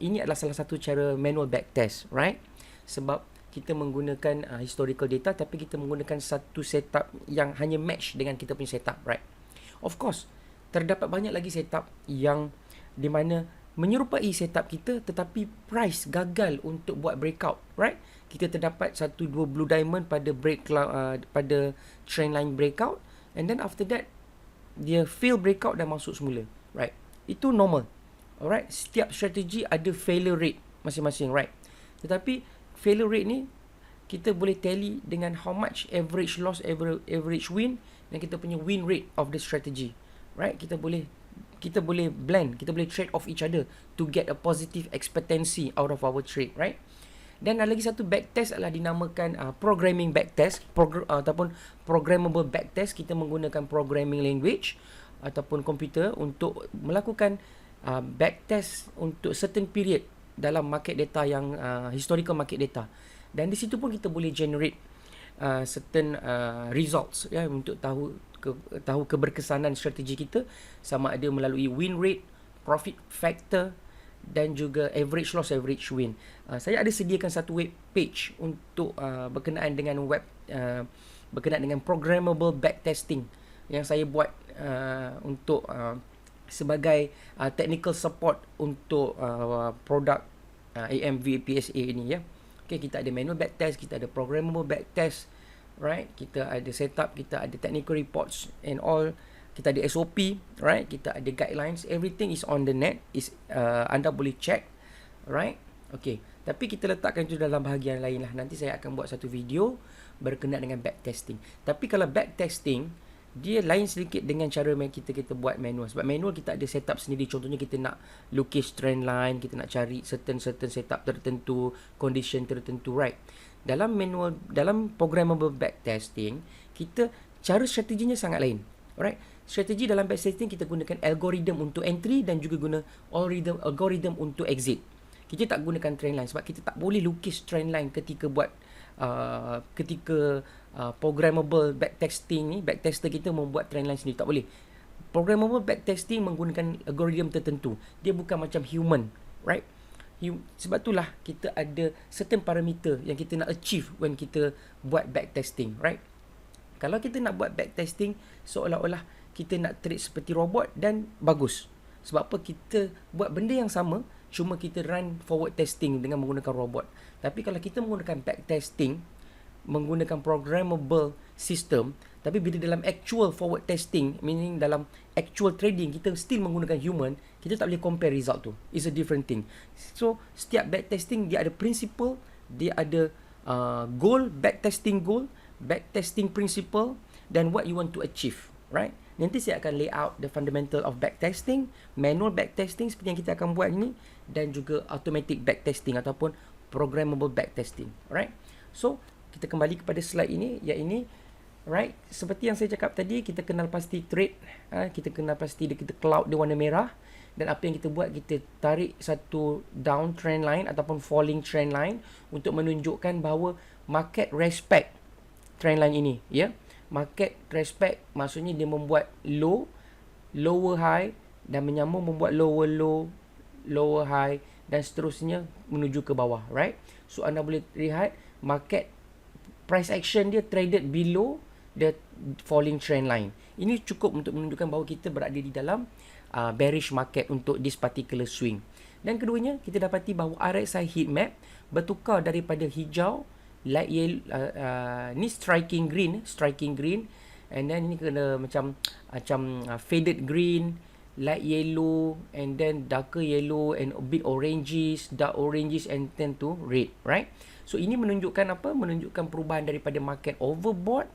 ini adalah salah satu cara manual backtest, right? Sebab kita menggunakan historical data, tapi kita menggunakan satu setup yang hanya match dengan kita punya setup, right? Of course, terdapat banyak lagi setup yang di mana menyerupai setup kita tetapi price gagal untuk buat breakout, right? Kita terdapat satu dua blue diamond pada pada trendline breakout, and then after that dia fail breakout dan masuk semula, right? Itu normal. Alright, setiap strategi ada failure rate masing-masing, right? Tetapi failure rate ni kita boleh tally dengan how much average loss, average win, dan kita punya win rate of the strategy, right? Kita boleh blend, kita boleh trade off each other to get a positive expectancy out of our trade, right? Dan ada lagi satu backtest adalah dinamakan programming backtest, ataupun programmable backtest. Kita menggunakan programming language ataupun komputer untuk melakukan backtest untuk certain period dalam market data yang historical market data, dan di situ pun kita boleh generate certain results, ya, untuk tahu keberkesanan strategi kita sama ada melalui win rate, profit factor dan juga average loss, average win. Saya ada sediakan satu web page untuk berkenaan dengan berkenaan dengan programmable backtesting yang saya buat untuk sebagai technical support untuk produk AMV PSA ini, ya. Okay, kita ada manual backtest, kita ada programmable backtest, right? Kita ada setup, kita ada technical reports and all, kita ada SOP, right? Kita ada guidelines, everything is on the net, anda boleh check, right? Okay, tapi kita letakkan itu dalam bahagian lain lah. Nanti saya akan buat satu video berkenaan dengan backtesting. Tapi kalau backtesting, dia lain sedikit dengan cara kita buat manual. Sebab manual kita ada setup sendiri. Contohnya kita nak lukis trend line, kita nak cari certain setup tertentu, condition tertentu, right? Dalam programmable backtesting, cara strateginya sangat lain, alright? Strategi dalam backtesting kita gunakan algorithm untuk entry dan juga guna algorithm untuk exit. Kita tak gunakan trend line sebab kita tak boleh lukis trend line ketika buat programmable backtesting ni. Backtester kita membuat trend line sendiri, tak boleh. Programmable backtesting menggunakan algorithm tertentu. Dia bukan macam human, right? Sebab itulah kita ada certain parameter yang kita nak achieve when kita buat backtesting, right? Kalau kita nak buat backtesting seolah-olah kita nak trade seperti robot, dan bagus. Sebab apa? Kita buat benda yang sama, cuma kita run forward testing dengan menggunakan robot. Tapi kalau kita menggunakan backtesting, menggunakan programmable system, tapi bila dalam actual forward testing, meaning dalam actual trading, kita still menggunakan human, kita tak boleh compare result tu. It's a different thing. So, setiap backtesting dia ada principle, dia ada goal, backtesting goal, backtesting principle, dan what you want to achieve, right? Nanti saya akan lay out the fundamental of backtesting, manual backtesting seperti yang kita akan buat ini, dan juga automatic backtesting ataupun programmable backtesting, alright? So, kita kembali kepada slide ini, iaitu, right, seperti yang saya cakap tadi, kita kenal pasti trade, kita kenal pasti kita cloud dia warna merah, dan apa yang kita buat, kita tarik satu down trend line ataupun falling trend line untuk menunjukkan bahawa market respect trend line ini, ya. Market respect maksudnya dia membuat low, lower high, dan menyambung membuat lower low, lower high, dan seterusnya menuju ke bawah, right? So anda boleh lihat market price action dia traded below the falling trend line. Ini cukup untuk menunjukkan bahawa kita berada di dalam bearish market untuk this particular swing. Dan keduanya, kita dapati bahawa RSI heat map bertukar daripada hijau, light yellow, ni striking green, and then ini kena macam faded green, light yellow, and then darker yellow, and a bit oranges, dark oranges, and then to red, right? So ini menunjukkan apa? Menunjukkan perubahan daripada market overbought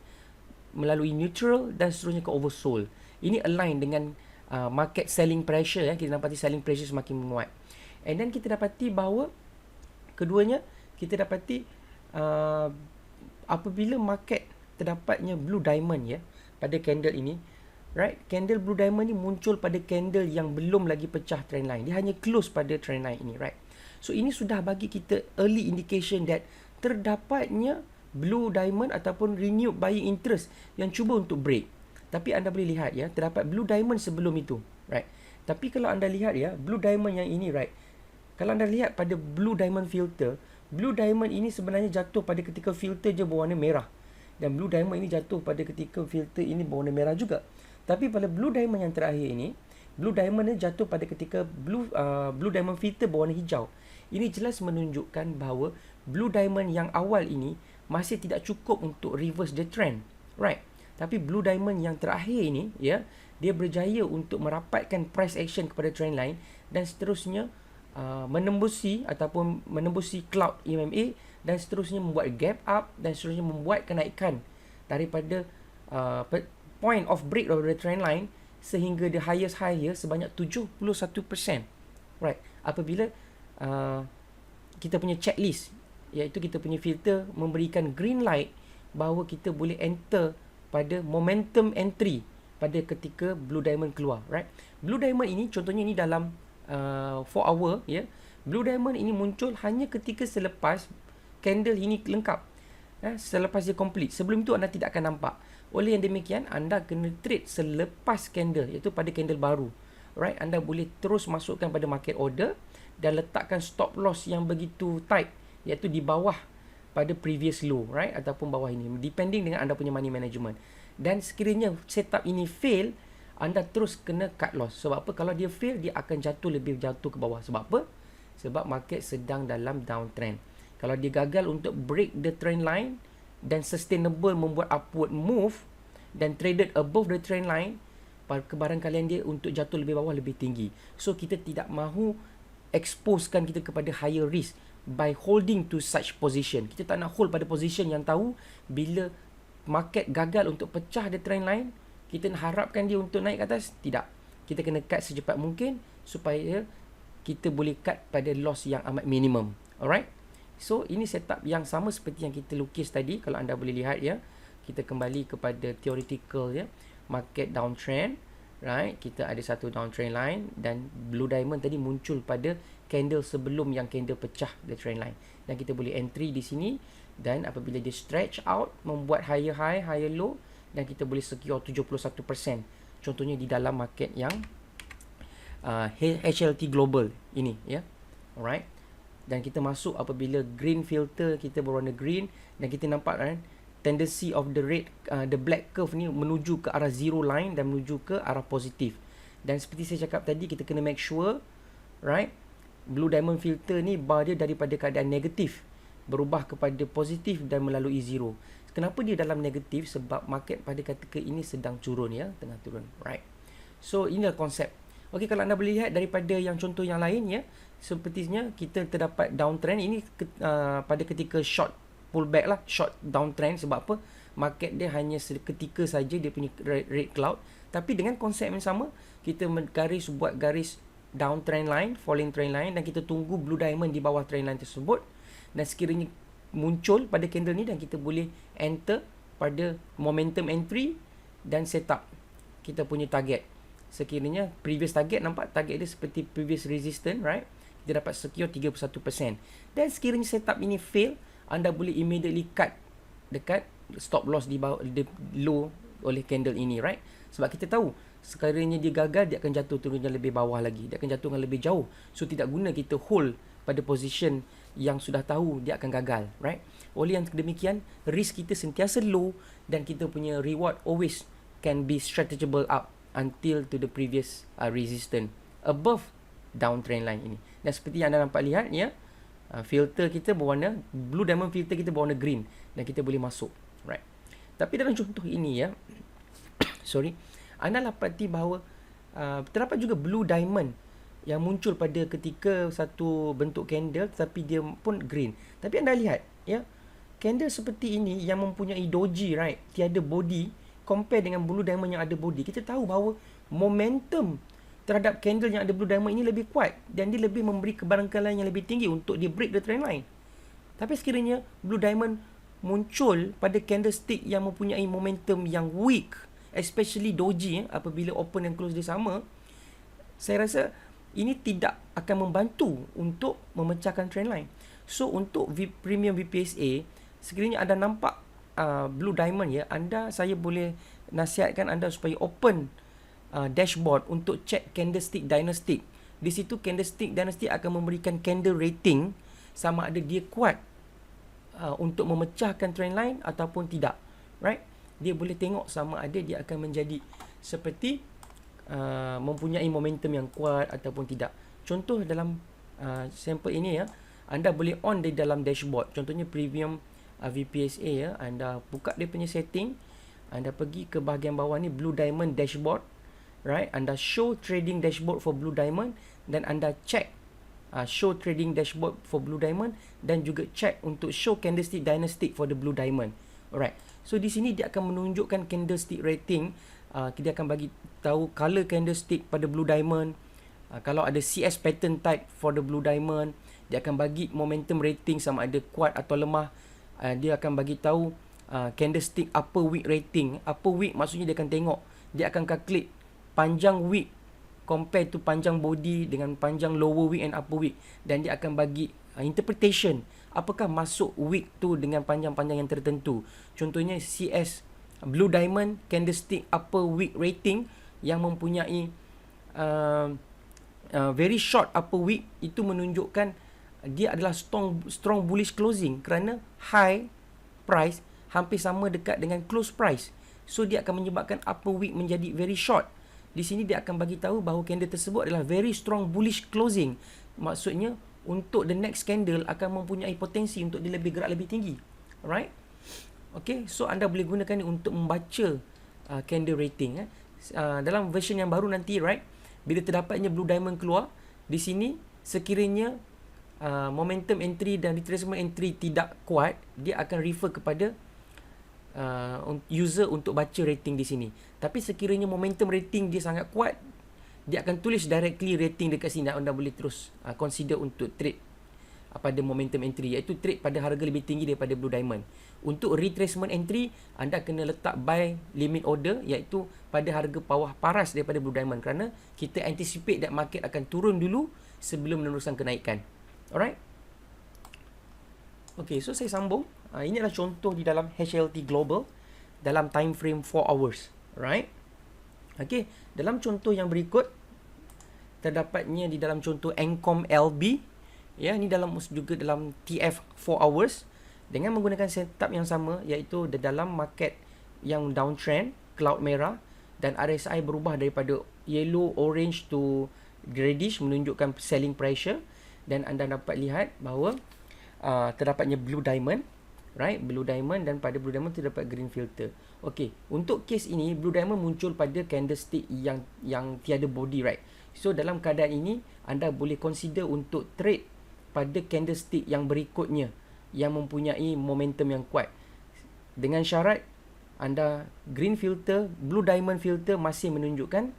melalui neutral dan seterusnya ke oversold. Ini align dengan market selling pressure, ya. Kita dapati selling pressure semakin menguat. And then kita dapati bahawa keduanya kita dapati apabila market terdapatnya blue diamond ya pada candle ini, right, candle blue diamond ni muncul pada candle yang belum lagi pecah trendline, dia hanya close pada trendline ini, right. So ini sudah bagi kita early indication that terdapatnya blue diamond ataupun renewed buying interest yang cuba untuk break. Tapi anda boleh lihat ya, terdapat blue diamond sebelum itu, right. Tapi kalau anda lihat ya, blue diamond yang ini, right, kalau anda lihat pada blue diamond filter, blue diamond ini sebenarnya jatuh pada ketika filter je berwarna merah. Dan blue diamond ini jatuh pada ketika filter ini berwarna merah juga. Tapi pada blue diamond yang terakhir ini, blue diamond ni jatuh pada ketika blue diamond filter berwarna hijau. Ini jelas menunjukkan bahawa blue diamond yang awal ini masih tidak cukup untuk reverse the trend, right. Tapi blue diamond yang terakhir ini ya, dia berjaya untuk merapatkan price action kepada trend line dan seterusnya menembusi cloud EMA dan seterusnya membuat gap up dan seterusnya membuat kenaikan daripada point of break daripada trend line sehingga the highest high sebanyak 71%, right. Apabila kita punya checklist, iaitu kita punya filter memberikan green light bahawa kita boleh enter pada momentum entry pada ketika blue diamond keluar, right. Blue diamond ini contohnya ini dalam 4 hour ya. Blue diamond ini muncul hanya ketika selepas candle ini lengkap, selepas dia complete. Sebelum itu anda tidak akan nampak. Oleh yang demikian, anda kena trade selepas candle, iaitu pada candle baru, right. Anda boleh terus masukkan pada market order dan letakkan stop loss yang begitu tight, iaitu di bawah pada previous low, right, ataupun bawah ini, depending dengan anda punya money management. Dan sekiranya setup ini fail, anda terus kena cut loss. Sebab apa? Kalau dia fail, dia akan lebih jatuh ke bawah. Sebab apa? Sebab market sedang dalam downtrend. Kalau dia gagal untuk break the trend line dan sustainable membuat upward move dan traded above the trend line, kebarangkalian dia untuk jatuh lebih bawah lebih tinggi. So kita tidak mahu exposekan kita kepada higher risk by holding to such position. Kita tak nak hold pada position yang tahu bila market gagal untuk pecah the trend line, kita nak harapkan dia untuk naik ke atas. Tidak. Kita kena cut secepat mungkin supaya kita boleh cut pada loss yang amat minimum. Alright. So ini setup yang sama seperti yang kita lukis tadi. Kalau anda boleh lihat ya, kita kembali kepada theoretical ya, market downtrend, right. Kita ada satu downtrend line dan blue diamond tadi muncul pada candle sebelum yang candle pecah the trend line. Dan kita boleh entry di sini dan apabila dia stretch out membuat higher high, higher low, dan kita boleh secure 71%. Contohnya di dalam market yang HLT Global ini ya. Alright. Dan kita masuk apabila green filter kita berwarna green dan kita nampak kan tendency of the red the black curve ni menuju ke arah zero line dan menuju ke arah positif. Dan seperti saya cakap tadi, kita kena make sure, right, blue diamond filter ni bar dia daripada keadaan negatif berubah kepada positif dan melalui zero. Kenapa dia dalam negatif? Sebab market pada ketika ini sedang turun ya, tengah turun, right. So inilah konsep. Okey, kalau anda boleh lihat daripada yang contoh yang lain ya, sepertinya kita terdapat downtrend ini pada ketika short pullback lah, short downtrend. Sebab apa? Market dia hanya seketika saja dia punya red cloud. Tapi dengan konsep yang sama, kita buat garis downtrend line, falling trend line, dan kita tunggu blue diamond di bawah trend line tersebut. Dan sekiranya muncul pada candle ni dan kita boleh enter pada momentum entry dan setup kita punya target. Sekiranya previous target, nampak target dia seperti previous resistance, right, kita dapat secure 31%. Dan sekiranya setup ini fail, anda boleh immediately cut dekat stop loss di bawah the low oleh candle ini, right. Sebab kita tahu sekiranya dia gagal, dia akan jatuh turunnya lebih bawah lagi, dia akan jatuh dengan lebih jauh. So tidak guna kita hold pada position yang sudah tahu dia akan gagal, right. Oleh yang demikian, risk kita sentiasa low dan kita punya reward always can be strategizable up until to the previous resistance above downtrend line ini. Dan seperti yang anda nampak lihat ya, filter kita berwarna blue diamond, filter kita berwarna green dan kita boleh masuk, right. Tapi dalam contoh ini ya, anda dapati bahawa terdapat juga blue diamond yang muncul pada ketika satu bentuk candle tapi dia pun green. Tapi anda lihat ya, candle seperti ini yang mempunyai doji, right, tiada body, compare dengan blue diamond yang ada body, kita tahu bahawa momentum terhadap candle yang ada blue diamond ini lebih kuat dan dia lebih memberi kebarangkalian yang lebih tinggi untuk dia break the trend line. Tapi sekiranya Blue Diamond muncul pada candlestick yang mempunyai momentum yang weak, especially doji, apabila open dan close dia sama, saya rasa ini tidak akan membantu untuk memecahkan trendline. So untuk premium VPSA, sekiranya anda nampak Blue Diamond ya, saya boleh nasihatkan anda supaya open dashboard untuk check candlestick dynastic. Di situ candlestick dynastic akan memberikan candle rating sama ada dia kuat untuk memecahkan trendline ataupun tidak, right? Dia boleh tengok sama ada dia akan menjadi seperti mempunyai momentum yang kuat ataupun tidak. Contoh dalam sampel ini ya, anda boleh on di dalam dashboard. Contohnya premium VPSA ya, anda buka dia punya setting, anda pergi ke bahagian bawah ni Blue Diamond dashboard, right? Anda show trading dashboard for Blue Diamond dan anda check show trading dashboard for Blue Diamond dan juga check untuk show candlestick dynastic for the Blue Diamond. Alright. So di sini dia akan menunjukkan candlestick rating. Dia akan bagi tahu color candlestick pada Blue Diamond. Kalau ada CS pattern type for the Blue Diamond, dia akan bagi momentum rating sama ada kuat atau lemah. Dia akan bagi tahu candlestick upper wick rating. Upper wick maksudnya dia akan tengok, dia akan calculate panjang wick compare to panjang body dengan panjang lower wick and upper wick, dan dia akan bagi interpretation apakah masuk wick tu dengan panjang-panjang yang tertentu. Contohnya CS Blue Diamond candlestick upper wick rating yang mempunyai very short upper wick, itu menunjukkan dia adalah strong bullish closing kerana high price hampir sama dekat dengan close price. So dia akan menyebabkan upper wick menjadi very short. Di sini dia akan bagi tahu bahawa candle tersebut adalah very strong bullish closing. Maksudnya untuk the next candle akan mempunyai potensi untuk dia lebih gerak lebih tinggi. Alright? Okay, so anda boleh gunakan ni untuk membaca candle rating. Dalam version yang baru nanti, right, bila terdapatnya Blue Diamond keluar, di sini sekiranya momentum entry dan retracement entry tidak kuat, dia akan refer kepada user untuk baca rating di sini. Tapi sekiranya momentum rating dia sangat kuat, dia akan tulis directly rating dekat sini. Anda boleh terus consider untuk trade pada momentum entry, iaitu trade pada harga lebih tinggi daripada Blue Diamond. Untuk retracement entry, anda kena letak buy limit order, iaitu pada harga bawah paras daripada Blue Diamond, kerana kita anticipate that market akan turun dulu sebelum meneruskan kenaikan. Alright? Okay, so saya sambung. Ini adalah contoh di dalam HLT Global dalam time frame 4 hours. Right? Okay, dalam contoh yang berikut, terdapatnya di dalam contoh Encom LB. Ya, ini juga dalam TF 4 hours dengan menggunakan setup yang sama, iaitu di dalam market yang downtrend, cloud merah, dan RSI berubah daripada yellow, orange to reddish, menunjukkan selling pressure. Dan anda dapat lihat bahawa terdapatnya Blue Diamond, right? Blue Diamond, dan pada Blue Diamond terdapat green filter. Okey, untuk case ini Blue Diamond muncul pada candlestick yang tiada body, right? So dalam keadaan ini anda boleh consider untuk trade pada candlestick yang berikutnya yang mempunyai momentum yang kuat. Dengan syarat anda green filter, Blue Diamond filter masih menunjukkan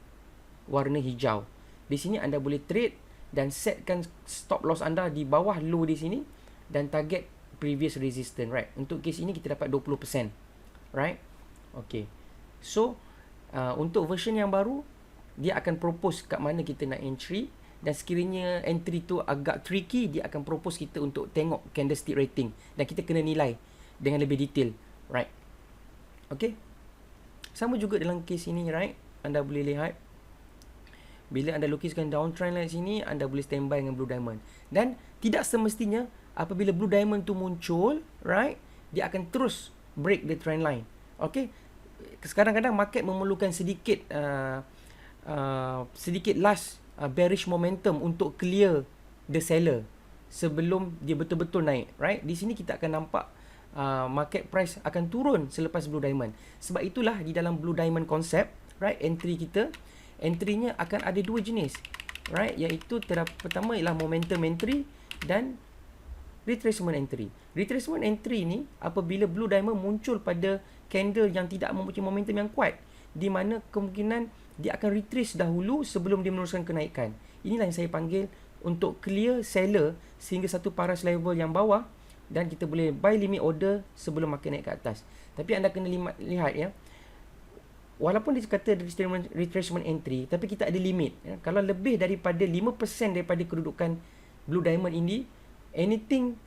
warna hijau. Di sini anda boleh trade dan setkan stop loss anda di bawah low di sini dan target previous resistance, right? Untuk case ini kita dapat 20%, right? Okay, so untuk version yang baru, dia akan propose kat mana kita nak entry, dan sekiranya entry tu agak tricky, dia akan propose kita untuk tengok candlestick rating dan kita kena nilai dengan lebih detail, right? Okay, sama juga dalam case ini, right? Anda boleh lihat bila anda lukiskan downtrend line sini, anda boleh standby dengan Blue Diamond. Dan tidak semestinya apabila Blue Diamond tu muncul, right, dia akan terus break the trend line. Okay, kadang-kadang market memerlukan sedikit last bearish momentum untuk clear the seller sebelum dia betul-betul naik, right? Di sini kita akan nampak market price akan turun selepas Blue Diamond. Sebab itulah di dalam Blue Diamond concept, right, entry-nya akan ada dua jenis, right, iaitu pertama ialah momentum entry dan retracement entry. Retracement entry ni apabila Blue Diamond muncul pada candle yang tidak mempunyai momentum yang kuat, di mana kemungkinan dia akan retrace dahulu sebelum dia meneruskan kenaikan. Inilah yang saya panggil untuk clear seller sehingga satu paras level yang bawah dan kita boleh buy limit order sebelum market naik ke atas. Tapi anda kena lihat ya, walaupun dia kata retracement entry, tapi kita ada limit ya. Kalau lebih daripada 5% daripada kedudukan Blue Diamond ini, anything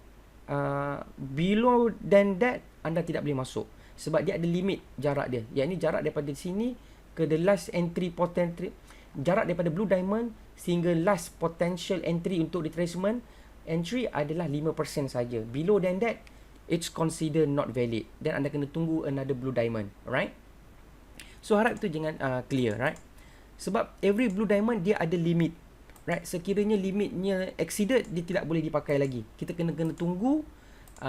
below than that, anda tidak boleh masuk. Sebab dia ada limit jarak dia. Yang ini jarak daripada sini ke the last entry potential, jarak daripada Blue Diamond sehingga last potential entry untuk retracement entry adalah 5% saja. Below than that, it's considered not valid. Dan anda kena tunggu another Blue Diamond. Alright? So harap itu jangan clear, right? Sebab every Blue Diamond dia ada limit. Right? Sekiranya limitnya exceeded, dia tidak boleh dipakai lagi. Kita kena tunggu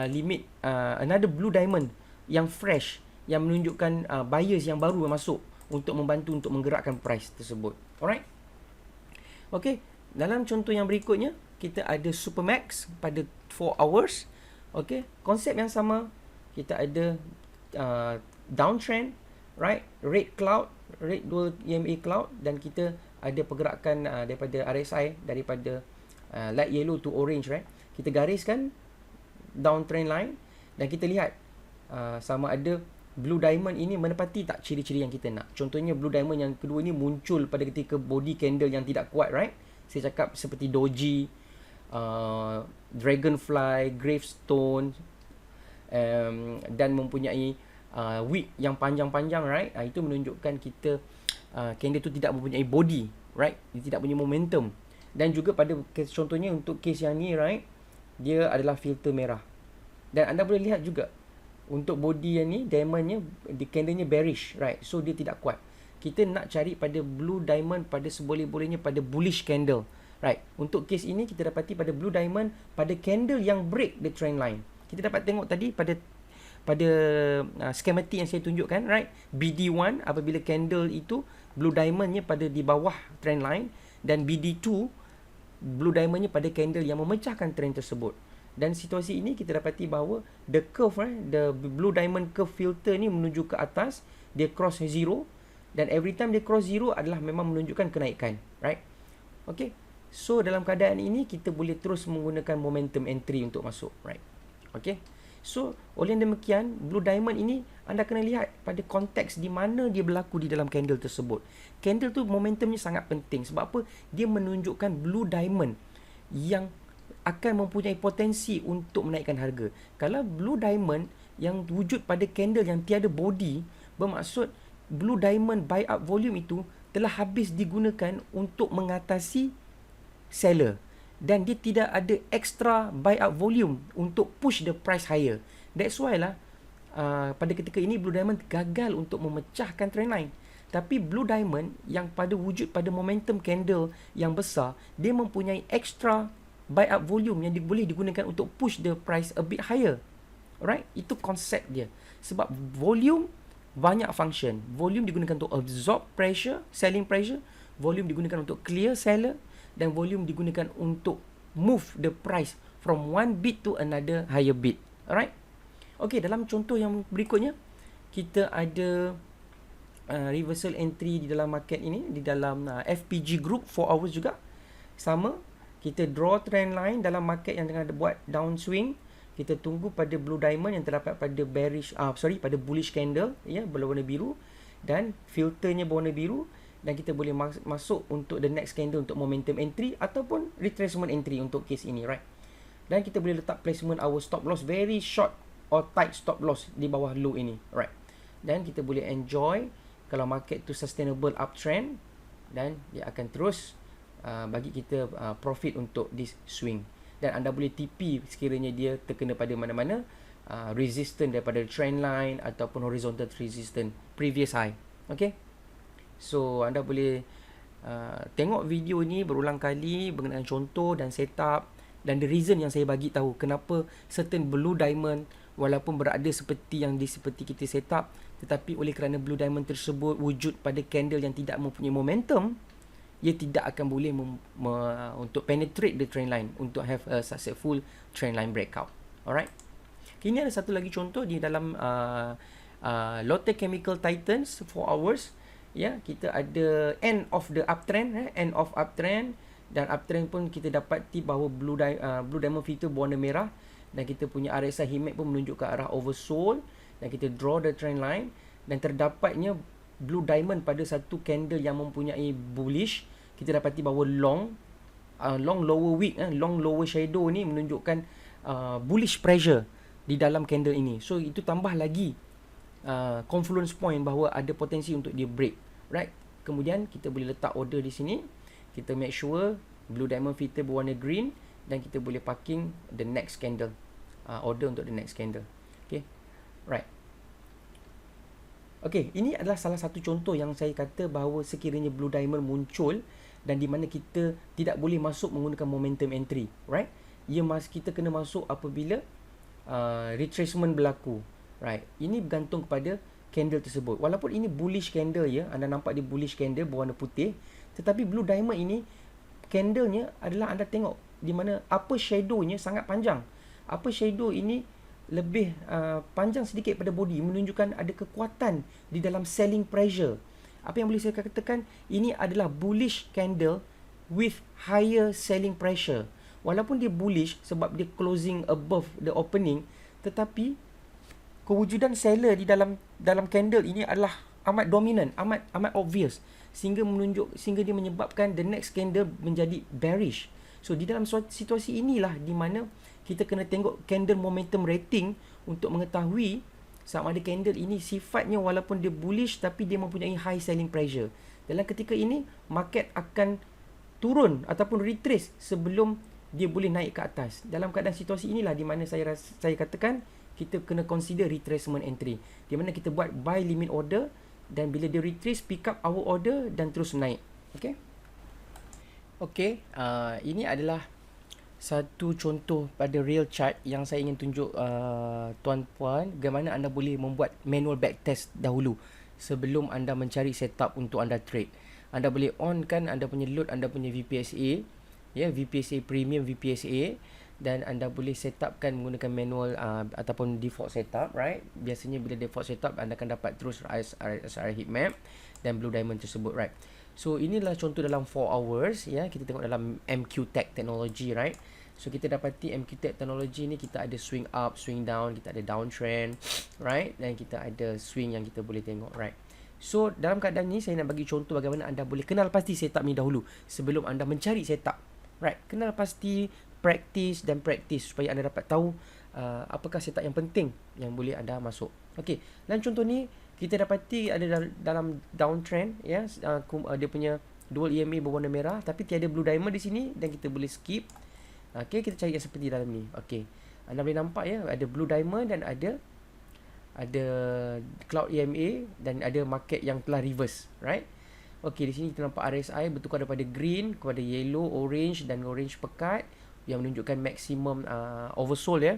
limit another Blue Diamond yang fresh, yang menunjukkan buyers yang baru masuk untuk membantu untuk menggerakkan price tersebut. Alright? Okay, dalam contoh yang berikutnya, kita ada Supermax pada 4 hours. Okay, konsep yang sama. Kita ada downtrend, right? Red cloud, red 2 EMA cloud, dan kita ada pergerakan daripada RSI, daripada light yellow to orange, right? Kita gariskan downtrend line dan kita lihat sama ada Blue Diamond ini menepati tak ciri-ciri yang kita nak. Contohnya Blue Diamond yang kedua ini muncul pada ketika body candle yang tidak kuat, right? Saya cakap seperti Doji, Dragonfly, Gravestone, dan mempunyai wick yang panjang-panjang, right? Itu menunjukkan kita candle itu tidak mempunyai body, right? Dia tidak punya momentum. Dan juga pada contohnya untuk case yang ni, right? Dia adalah filter merah. Dan anda boleh lihat juga untuk body yang ni, diamondnya, di candlenya bearish, right? So dia tidak kuat. Kita nak cari pada Blue Diamond pada seboleh-bolehnya pada bullish candle, right? Untuk case ini kita dapati pada Blue Diamond pada candle yang break the trend line. Kita dapat tengok tadi pada schematic yang saya tunjukkan, right? BD1 apabila candle itu Blue Diamondnya pada di bawah trend line, dan BD2 Blue Diamondnya pada candle yang memecahkan trend tersebut. Dan situasi ini kita dapati bahawa the curve, right? The Blue Diamond curve filter ni menuju ke atas, dia cross zero, dan every time dia cross zero adalah memang menunjukkan kenaikan, right? Okay, so dalam keadaan ini kita boleh terus menggunakan momentum entry untuk masuk, right? Okay, so oleh demikian Blue Diamond ini anda kena lihat pada konteks di mana dia berlaku di dalam candle tersebut. Candle tu momentumnya sangat penting. Sebab apa? Dia menunjukkan Blue Diamond yang akan mempunyai potensi untuk menaikkan harga. Kalau Blue Diamond yang wujud pada candle yang tiada body, bermaksud Blue Diamond buy up volume itu telah habis digunakan untuk mengatasi seller, dan dia tidak ada extra buy up volume untuk push the price higher. That's why lah pada ketika ini Blue Diamond gagal untuk memecahkan trend line. Tapi Blue Diamond yang pada wujud pada momentum candle yang besar, dia mempunyai extra buy up volume yang boleh digunakan untuk push the price a bit higher. Alright, itu konsep dia. Sebab volume banyak function. Volume digunakan untuk absorb pressure, selling pressure. Volume digunakan untuk clear seller, dan volume digunakan untuk move the price from one bid to another higher bid. Alright. Okay, dalam contoh yang berikutnya, kita ada reversal entry di dalam market ini, di dalam FPG group 4 hours juga. Sama, kita draw trend line dalam market yang tengah buat downswing. Kita tunggu pada Blue Diamond yang terdapat pada pada bullish candle, ya, berwarna biru, dan filternya berwarna biru, dan kita boleh masuk untuk the next candle untuk momentum entry ataupun retracement entry untuk case ini, right? Dan kita boleh letak placement our stop loss very short or tight stop loss di bawah low ini, right? Dan kita boleh enjoy kalau market tu sustainable uptrend, dan dia akan terus bagi kita profit untuk this swing. Dan anda boleh TP sekiranya dia terkena pada mana-mana resistance daripada trend line ataupun horizontal resistance previous high. Okay, so anda boleh tengok video ni berulang kali mengenai contoh dan setup, dan the reason yang saya bagi tahu kenapa certain Blue Diamond walaupun berada seperti kita setup, tetapi oleh kerana Blue Diamond tersebut wujud pada candle yang tidak mempunyai momentum, ia tidak akan boleh untuk penetrate the trend line untuk have a successful trend line breakout. Alright. Kini ada satu lagi contoh di dalam Lotte Chemical Titans 4 hours. Ya, kita ada end of the uptrend, end of uptrend, dan uptrend pun kita dapati bahawa Blue Diamond filter berwarna merah, dan kita punya RSI heat map pun menunjuk ke arah oversold, dan kita draw the trend line, dan terdapatnya blue diamond pada satu candle yang mempunyai bullish. Kita dapati bahawa long lower wick, long lower shadow ni menunjukkan bullish pressure di dalam candle ini. So itu tambah lagi confluence point bahawa ada potensi untuk dia break, right? Kemudian kita boleh letak order di sini. Kita make sure blue diamond filter berwarna green, dan kita boleh parking the next candle, order untuk the next candle. Okay, right. Okay, ini adalah salah satu contoh yang saya kata bahawa sekiranya blue diamond muncul dan di mana kita tidak boleh masuk menggunakan momentum entry, right? Kita kena masuk apabila retracement berlaku, right? Ini bergantung kepada candle tersebut. Walaupun ini bullish candle ya, anda nampak dia bullish candle berwarna putih, tetapi blue diamond ini candlenya adalah anda tengok di mana upper shadow-nya sangat panjang. Upper shadow ini lebih panjang sedikit pada body, menunjukkan ada kekuatan di dalam selling pressure. Apa yang boleh saya katakan, ini adalah bullish candle with higher selling pressure. Walaupun dia bullish sebab dia closing above the opening, tetapi kewujudan seller di dalam candle ini adalah amat dominant, amat obvious, sehingga dia menyebabkan the next candle menjadi bearish. So di dalam situasi inilah di mana kita kena tengok candle momentum rating untuk mengetahui sama ada candle ini sifatnya walaupun dia bullish tapi dia mempunyai high selling pressure. Dalam ketika ini market akan turun ataupun retrace sebelum dia boleh naik ke atas. Dalam keadaan situasi inilah di mana saya katakan kita kena consider retracement entry, di mana kita buat buy limit order, dan bila dia retrace pick up our order dan terus naik. Okay, ini adalah satu contoh pada real chart yang saya ingin tunjuk tuan-puan, bagaimana anda boleh membuat manual backtest dahulu sebelum anda mencari setup untuk anda trade. Anda boleh on kan anda punya load, anda punya VPSA, ya, VPSA premium, VPSA, dan anda boleh setupkan menggunakan manual ataupun default setup, right? Biasanya bila default setup anda akan dapat terus RSI heat map dan blue diamond tersebut, right? So inilah contoh dalam 4 hours, ya. Kita tengok dalam MQTech technology, right? So kita dapati MQTech technology ni kita ada swing up, swing down, kita ada downtrend, right? Dan kita ada swing yang kita boleh tengok, right? So dalam keadaan ni saya nak bagi contoh bagaimana anda boleh kenal pasti setup ni dahulu sebelum anda mencari setup, right? Kenal pasti, practice supaya anda dapat tahu apakah setup yang penting yang boleh anda masuk. Okey, dalam contoh ni kita dapati ada dalam downtrend, ya, dia punya dual EMA berwarna merah tapi tiada blue diamond di sini dan kita boleh skip. Okey, kita cari yang seperti dalam ni. Okey, anda boleh nampak ya, ada blue diamond dan ada cloud EMA dan ada market yang telah reverse, right? Okey, di sini kita nampak RSI bertukar daripada green kepada yellow, orange dan orange pekat yang menunjukkan maksimum oversold, ya.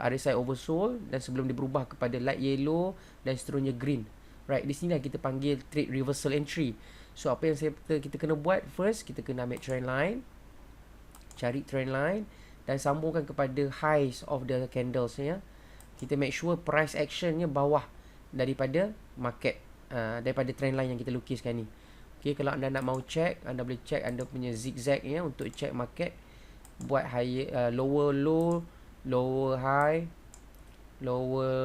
RSI oversold, dan sebelum dia berubah kepada light yellow dan seterusnya green, right? Di sini kita panggil trade reversal entry. So apa yang kita kena buat, first kita kena ambil trend line, cari trend line dan sambungkan kepada highs of the candles, ya. Kita make sure price actionnya bawah daripada market, daripada trend line yang kita lukiskan ni. Okay, kalau anda nak mau check, anda boleh check anda punya zigzag, ya, untuk check market. Buat high, lower low, lower high, lower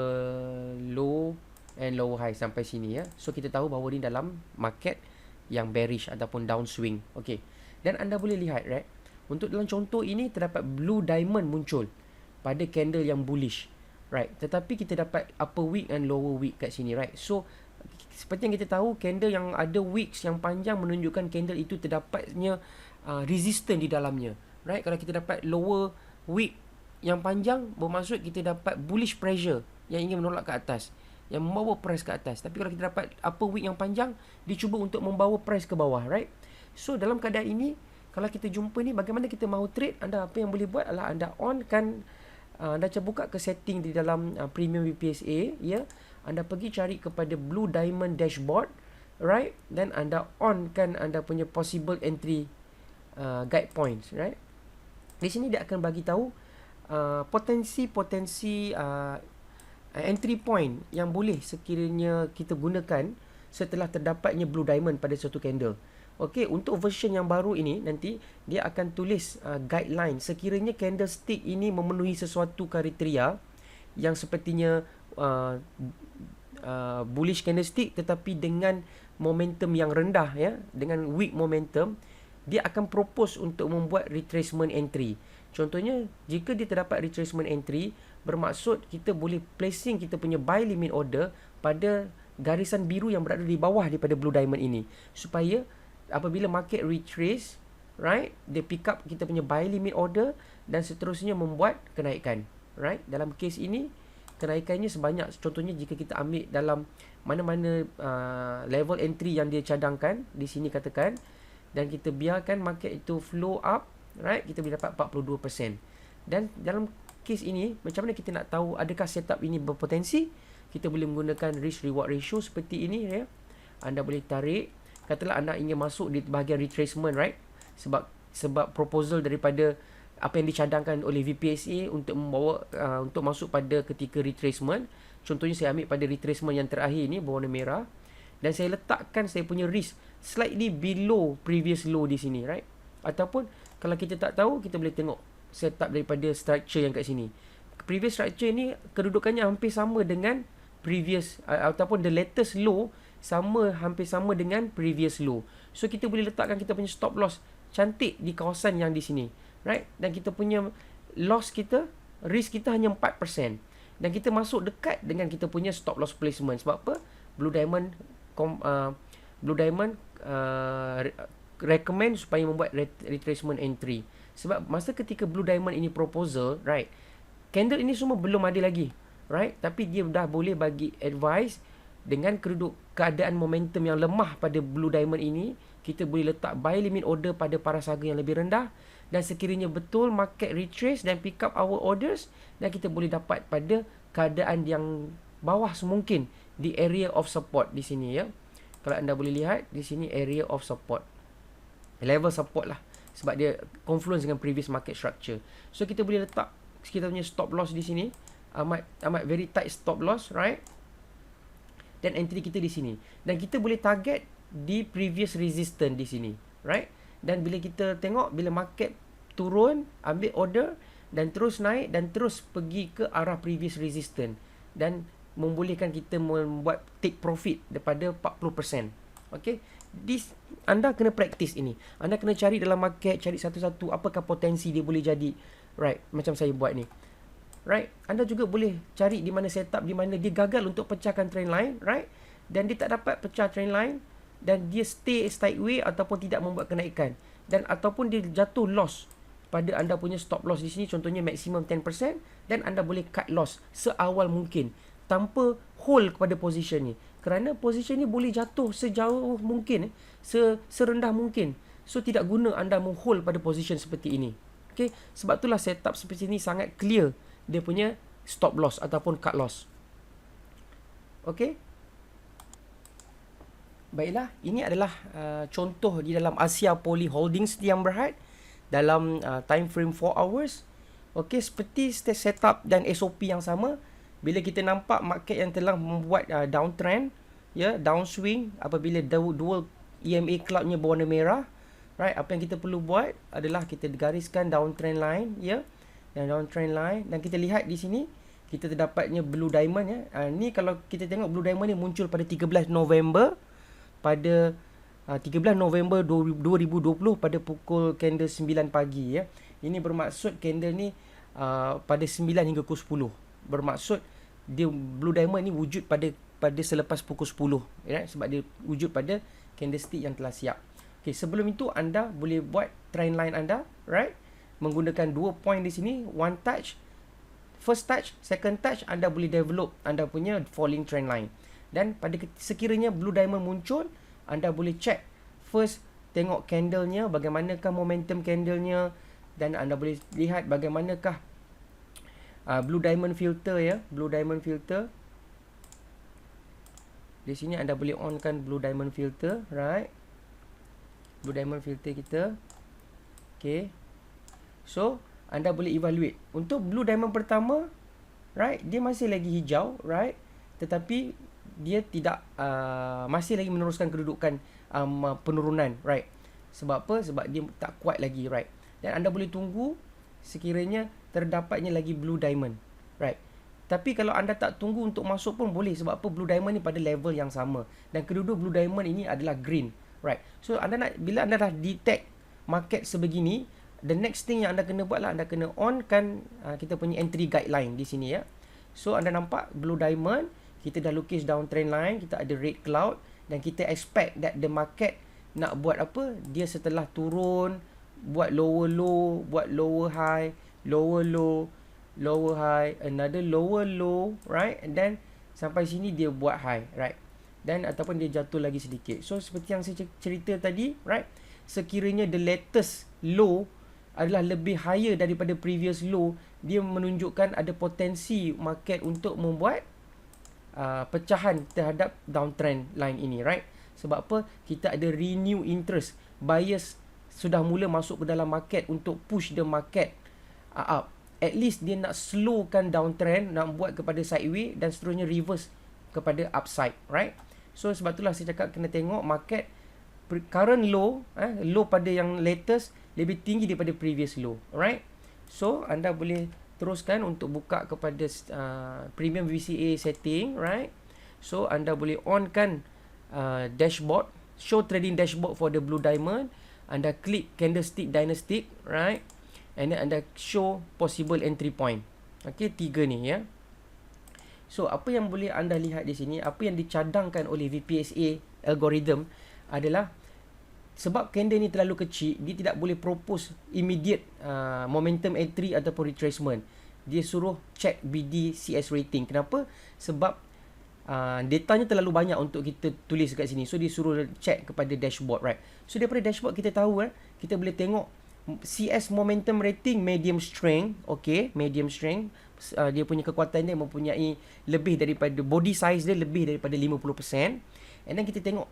low and lower high sampai sini, ya. So kita tahu bahawa ni dalam market yang bearish ataupun downswing. Okey, dan anda boleh lihat, right, untuk dalam contoh ini terdapat blue diamond muncul pada candle yang bullish, right, tetapi kita dapat upper wick and lower wick kat sini, right. So seperti yang kita tahu, candle yang ada wicks yang panjang menunjukkan candle itu terdapatnya resistance di dalamnya, right. Kalau kita dapat lower wick yang panjang, bermaksud kita dapat bullish pressure yang ingin menolak ke atas, yang membawa price ke atas. Tapi kalau kita dapat upper wick yang panjang, dia cuba untuk membawa price ke bawah, right. So dalam keadaan ini, kalau kita jumpa ni, bagaimana kita mahu trade, anda apa yang boleh buat adalah anda on kan, anda buka ke setting di dalam premium VPSA, ya. Anda pergi cari kepada blue diamond dashboard, right, dan anda on kan anda punya possible entry guide points, right. Di sini dia akan bagi tahu potensi entry point yang boleh sekiranya kita gunakan setelah terdapatnya blue diamond pada suatu candle. Okey, untuk version yang baru ini nanti dia akan tulis guideline sekiranya candlestick ini memenuhi sesuatu kriteria yang sepertinya bullish candlestick tetapi dengan momentum yang rendah, ya, dengan weak momentum, dia akan propose untuk membuat retracement entry. Contohnya, jika dia terdapat retracement entry, bermaksud kita boleh placing kita punya buy limit order pada garisan biru yang berada di bawah daripada blue diamond ini, supaya apabila market retrace, right, dia pick up kita punya buy limit order dan seterusnya membuat kenaikan, right. Dalam kes ini kenaikannya sebanyak, contohnya jika kita ambil dalam mana-mana level entry yang dia cadangkan di sini katakan, dan kita biarkan market itu flow up, right, kita boleh dapat 42%. Dan dalam kes ini, macam mana kita nak tahu adakah setup ini berpotensi? Kita boleh menggunakan risk reward ratio seperti ini, ya. Anda boleh tarik, katalah anda ingin masuk di bahagian retracement, right, sebab proposal daripada apa yang dicadangkan oleh VPSA untuk membawa untuk masuk pada ketika retracement. Contohnya saya ambil pada retracement yang terakhir ni berwarna merah, dan saya letakkan saya punya risk slightly below previous low di sini, right. Ataupun kalau kita tak tahu, kita boleh tengok setup daripada structure yang kat sini. Previous structure ni kedudukannya hampir sama dengan previous ataupun the latest low hampir sama dengan previous low. So kita boleh letakkan kita punya stop loss cantik di kawasan yang di sini, right. Dan kita punya loss kita, risk kita hanya 4%. Dan kita masuk dekat dengan kita punya stop loss placement. Sebab apa? Blue Diamond recommend supaya membuat retracement entry. Sebab masa ketika Blue Diamond ini proposal, right, candle ini semua belum ada lagi, right. Tapi dia dah boleh bagi advice dengan keadaan momentum yang lemah pada Blue Diamond ini, kita boleh letak buy limit order pada paras harga yang lebih rendah, dan sekiranya betul market retrace dan pick up our orders, dan kita boleh dapat pada keadaan yang bawah semungkin di area of support di sini, ya. Kalau anda boleh lihat di sini area of support, level support lah, sebab dia confluence dengan previous market structure. So kita boleh letak kita punya stop loss di sini, amat very tight stop loss, right. Dan entry kita di sini, dan kita boleh target di previous resistance di sini, right. Dan bila kita tengok, bila market turun, ambil order dan terus naik dan terus pergi ke arah previous resistance, dan membolehkan kita membuat take profit daripada 40%. Okay, anda kena practice ini. Anda kena cari dalam market, cari satu-satu apakah potensi dia boleh jadi, right, macam saya buat ni, right. Anda juga boleh cari di mana setup, di mana dia gagal untuk pecahkan trend line, right, dan dia tak dapat pecah trend line, dan dia stay sideways ataupun tidak membuat kenaikan, dan ataupun dia jatuh loss pada anda punya stop loss di sini, contohnya maksimum 10%, dan anda boleh cut loss seawal mungkin tanpa hold kepada position ni, kerana position ni boleh jatuh sejauh mungkin, serendah mungkin. So tidak guna anda menghold pada position seperti ini. Okay, sebab itulah setup seperti ini sangat clear dia punya stop loss ataupun cut loss. Okay, baiklah, ini adalah contoh di dalam Asia Poly Holdings yang Berhad dalam time frame 4 hours. Okey, seperti setup dan SOP yang sama, bila kita nampak market yang telah membuat downtrend, ya, downswing, apabila dual EMA cloudnya berwarna merah, right, apa yang kita perlu buat adalah kita gariskan downtrend line, ya, dan downtrend line, dan kita lihat di sini kita terdapatnya Blue Diamond, ya. Ni kalau kita tengok Blue Diamond ni muncul pada 13 November pada 13 November 2020 pada pukul candle 9 pagi, ya. Ini bermaksud candle ni pada 9 hingga pukul 10. Bermaksud dia Blue Diamond ni wujud pada selepas pukul 10, ya, sebab dia wujud pada candlestick yang telah siap. Okey, sebelum itu anda boleh buat trend line anda, right, menggunakan 2 point di sini, one touch, first touch, second touch, anda boleh develop anda punya falling trend line. Dan pada sekiranya Blue Diamond muncul, anda boleh check first, tengok candlenya, bagaimanakah momentum candlenya, dan anda boleh lihat bagaimanakah Blue Diamond filter, ya, Blue Diamond filter. Di sini anda boleh onkan Blue Diamond filter, right, Blue Diamond filter kita. Okay, so anda boleh evaluate untuk Blue Diamond pertama, right, dia masih lagi hijau, right, tetapi dia tidak masih lagi meneruskan kedudukan penurunan, right? Sebab apa? Sebab dia tak kuat lagi, right? Dan anda boleh tunggu sekiranya terdapatnya lagi blue diamond, right? Tapi kalau anda tak tunggu untuk masuk pun boleh, sebab apa? Blue diamond ni pada level yang sama dan kedua-dua blue diamond ini adalah green, right? So anda nak, bila anda dah detect market sebegini, the next thing yang anda kena buat lah, anda kena on kan kita punya entry guideline di sini ya. So anda nampak blue diamond, kita dah lukis downtrend line, kita ada red cloud dan kita expect that the market nak buat apa? Dia setelah turun, buat lower low, buat lower high, lower low, lower high, another lower low, right? And then sampai sini dia buat high, right? Dan ataupun dia jatuh lagi sedikit. So seperti yang saya cerita tadi, right? Sekiranya the latest low adalah lebih higher daripada previous low, dia menunjukkan ada potensi market untuk membuat pecahan terhadap downtrend line ini, right? Sebab apa? Kita ada renew interest, buyers sudah mula masuk ke dalam market untuk push the market up. At least dia nak slowkan downtrend, nak buat kepada sideways dan seterusnya reverse kepada upside, right? So sebab itulah saya cakap kena tengok market current low, low pada yang latest lebih tinggi daripada previous low, right? So anda boleh teruskan untuk buka kepada premium VCA setting, right? So anda boleh on kan dashboard, show trading dashboard for the blue diamond. Anda klik candlestick dynastic, right? And then anda show possible entry point. Okay, 3 ni ya. So apa yang boleh anda lihat di sini, apa yang dicadangkan oleh VPSA algorithm adalah sebab candle ni terlalu kecil, dia tidak boleh propose immediate momentum entry ataupun retracement. Dia suruh check BDCS rating. Kenapa? Sebab datanya terlalu banyak untuk kita tulis kat sini. So dia suruh check kepada dashboard, right? So daripada dashboard kita tahu kita boleh tengok CS momentum rating medium strength, okay, medium strength. Dia punya kekuatan dia mempunyai lebih daripada, body size dia lebih daripada 50%. And then kita tengok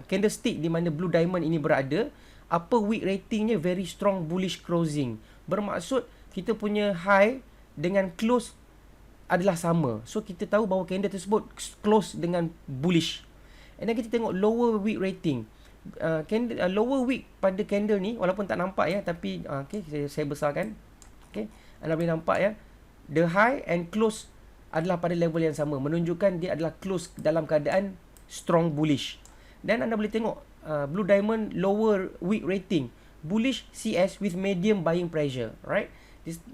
candlestick di mana blue diamond ini berada, upper wick ratingnya very strong bullish closing. Bermaksud kita punya high dengan close adalah sama. So kita tahu bahawa candle tersebut close dengan bullish. And then kita tengok lower wick rating. Lower wick pada candle ni walaupun tak nampak ya, tapi okay, saya besarkan. Okay, anda boleh nampak ya, the high and close adalah pada level yang sama, menunjukkan dia adalah close dalam keadaan strong bullish. Dan anda boleh tengok blue diamond lower wick rating, bullish CS with medium buying pressure, right?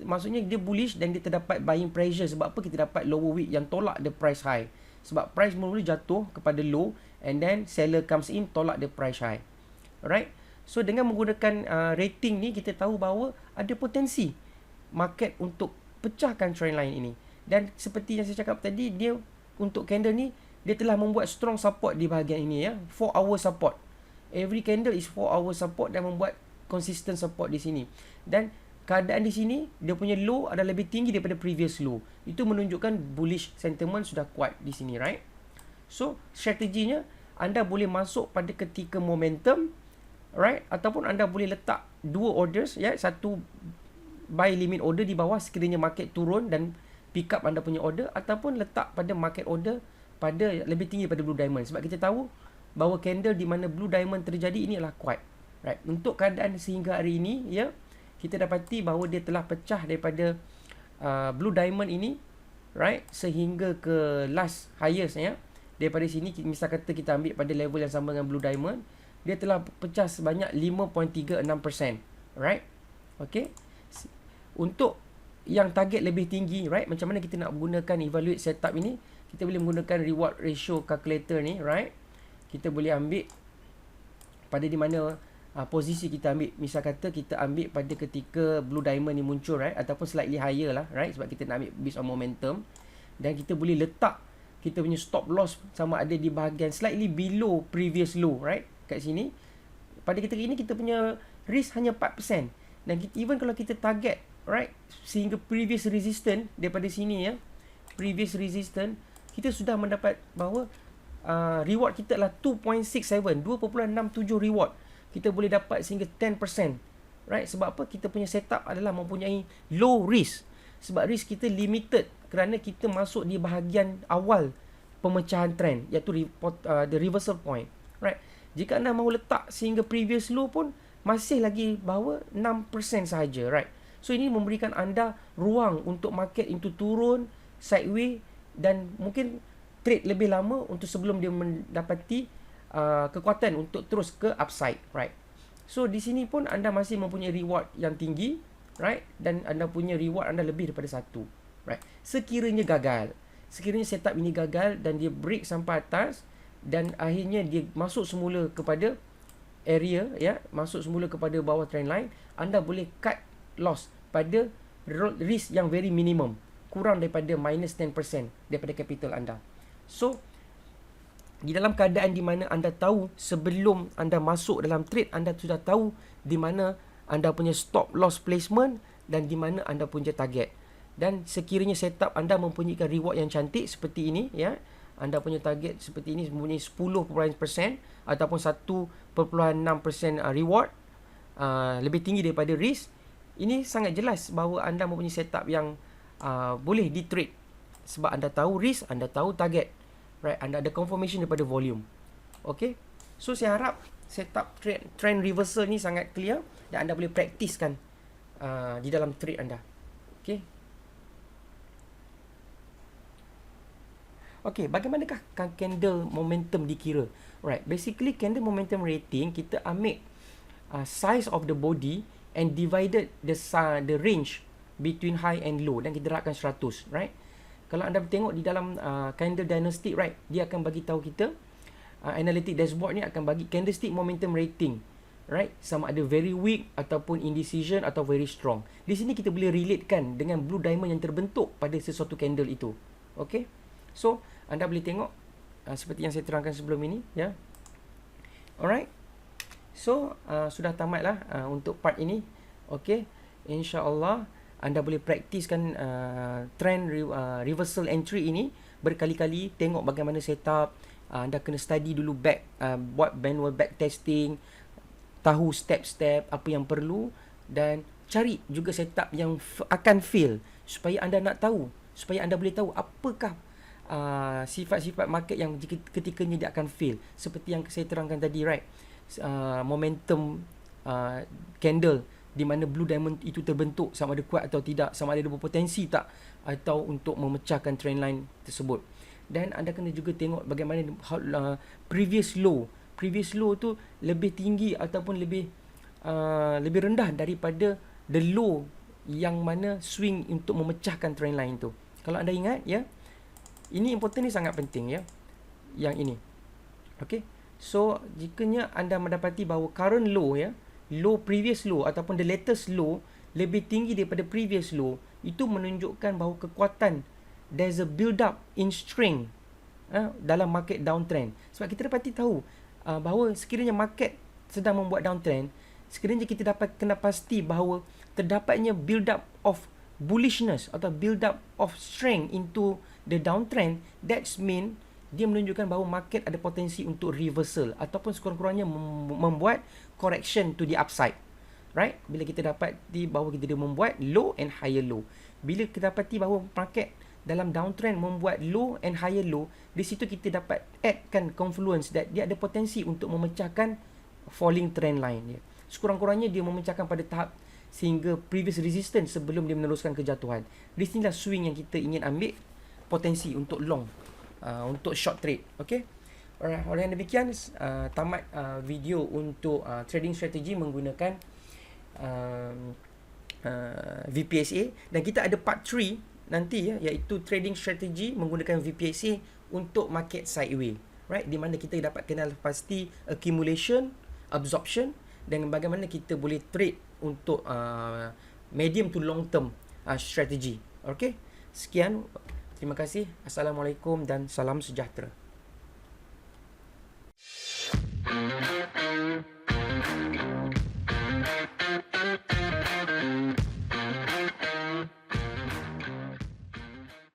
Maksudnya dia bullish dan dia terdapat buying pressure. Sebab apa? Kita dapat lower wick yang tolak the price high. Sebab price mula jatuh kepada low and then seller comes in, tolak the price high. Alright? So dengan menggunakan rating ni, kita tahu bahawa ada potensi market untuk pecahkan trend line ini. Dan seperti yang saya cakap tadi, dia untuk candle ni, dia telah membuat strong support di bahagian ini ya, 4 hour support. Every candle is 4 hour support dan membuat consistent support di sini. Dan keadaan di sini, dia punya low adalah lebih tinggi daripada previous low. Itu menunjukkan bullish sentiment sudah kuat di sini, right? So, strateginya, anda boleh masuk pada ketika momentum, right? Ataupun anda boleh letak 2 orders, ya, satu buy limit order di bawah sekiranya market turun dan pick up anda punya order, ataupun letak pada market order pada lebih tinggi pada blue diamond. Sebab kita tahu bahawa candle di mana blue diamond terjadi ini adalah kuat, right? Untuk keadaan sehingga hari ini, ya, kita dapati bahawa dia telah pecah daripada blue diamond ini, right, sehingga ke last highest ya. Daripada sini, misal kata kita ambil pada level yang sama dengan blue diamond, dia telah pecah sebanyak 5.36%, right? Okay. Untuk yang target lebih tinggi, right, macam mana kita nak gunakan evaluate setup ini? Kita boleh menggunakan reward ratio calculator ni, right? Kita boleh ambil pada di mana posisi kita ambil. Misal kata kita ambil pada ketika blue diamond ni muncul, right, ataupun slightly higher lah, right, sebab kita nak ambil based on momentum. Dan kita boleh letak kita punya stop loss sama ada di bahagian slightly below previous low, right, kat sini. Pada ketika ini kita punya risk hanya 4%. Dan even kalau kita target, right, sehingga previous resistance daripada sini ya, previous resistance, kita sudah mendapat bahawa reward kita adalah 2.67 reward. Kita boleh dapat sehingga 10%, right? Sebab apa? Kita punya setup adalah mempunyai low risk. Sebab risk kita limited kerana kita masuk di bahagian awal pemecahan trend, iaitu the reversal point, right? Jika anda mahu letak sehingga previous low pun masih lagi bahawa 6% sahaja, right? So ini memberikan anda ruang untuk market itu turun sideways dan mungkin trade lebih lama untuk sebelum dia mendapati kekuatan untuk terus ke upside, right? So di sini pun anda masih mempunyai reward yang tinggi, right? Dan anda punya reward anda lebih daripada 1, right? Sekiranya setup ini gagal dan dia break sampai atas dan akhirnya dia masuk semula kepada area, ya, masuk semula kepada bawah trend line, anda boleh cut loss pada risk yang very minimum, kurang daripada minus 10% daripada capital anda. So di dalam keadaan di mana anda tahu sebelum anda masuk dalam trade, anda sudah tahu di mana anda punya stop loss placement dan di mana anda punya target. Dan sekiranya setup anda mempunyai reward yang cantik seperti ini, ya, anda punya target seperti ini mempunyai 10% ataupun 1.6% reward, lebih tinggi daripada risk, ini sangat jelas bahawa anda mempunyai setup yang boleh di trade sebab anda tahu risk, anda tahu target, right? Anda ada confirmation daripada volume. Okay, so saya harap setup trend reversal ni sangat clear dan anda boleh praktiskan di dalam trade anda. Okay. Okay, bagaimanakah candle momentum dikira? Right, basically candle momentum rating kita ambil size of the body and divided the range between high and low dan kita darabkan 100, right? Kalau anda tengok di dalam candle dynastic, right, dia akan bagi tahu kita analytic dashboard ni akan bagi candlestick momentum rating, right, sama ada very weak ataupun indecision atau very strong. Di sini kita boleh relatekan dengan blue diamond yang terbentuk pada sesuatu candle itu. Okay, so anda boleh tengok seperti yang saya terangkan sebelum ini, ya. Alright, so sudah tamatlah untuk part ini. Okay, insyaAllah anda boleh praktiskan trend reversal entry ini berkali-kali. Tengok bagaimana setup. Anda kena study dulu buat manual back testing, tahu step-step apa yang perlu dan cari juga setup yang akan fail supaya anda nak tahu, supaya anda boleh tahu apakah sifat-sifat market yang ketikanya dia akan fail. Seperti yang saya terangkan tadi, right, momentum candle di mana blue diamond itu terbentuk, sama ada kuat atau tidak, sama ada berpotensi tak atau untuk memecahkan trend line tersebut. Dan anda kena juga tengok bagaimana previous low tu lebih tinggi ataupun lebih rendah daripada the low yang mana swing untuk memecahkan trend line tu. Kalau anda ingat, ya, ini important, ni sangat penting, ya, yang ini. Okay, so jikanya anda mendapati bahawa current low, ya, low previous low ataupun the latest low lebih tinggi daripada previous low, itu menunjukkan bahawa kekuatan, there's a build up in strength dalam market downtrend. Sebab kita dapati tahu bahawa sekiranya market sedang membuat downtrend, sekiranya kita dapat kena pasti bahawa terdapatnya build up of bullishness atau build up of strength into the downtrend, that's mean dia menunjukkan bahawa market ada potensi untuk reversal ataupun sekurang-kurangnya membuat correction to the upside, right? Bila kita dapati bahawa kita membuat low and higher low, bila kita dapati bahawa market dalam downtrend membuat low and higher low, di situ kita dapat addkan confluence that dia ada potensi untuk memecahkan falling trend line dia. Sekurang-kurangnya dia memecahkan pada tahap sehingga previous resistance sebelum dia meneruskan kejatuhan. Di sinilah swing yang kita ingin ambil potensi untuk long, untuk short trade. Okay, alright, oleh demikian tamat video untuk trading strategy menggunakan VPSA, dan kita ada part 3 nanti, ya, iaitu trading strategy menggunakan VPSA untuk market sideway, right, di mana kita dapat kenal pasti accumulation, absorption dan bagaimana kita boleh trade untuk medium to long term strategy. Okay, sekian. Terima kasih. Assalamualaikum dan salam sejahtera.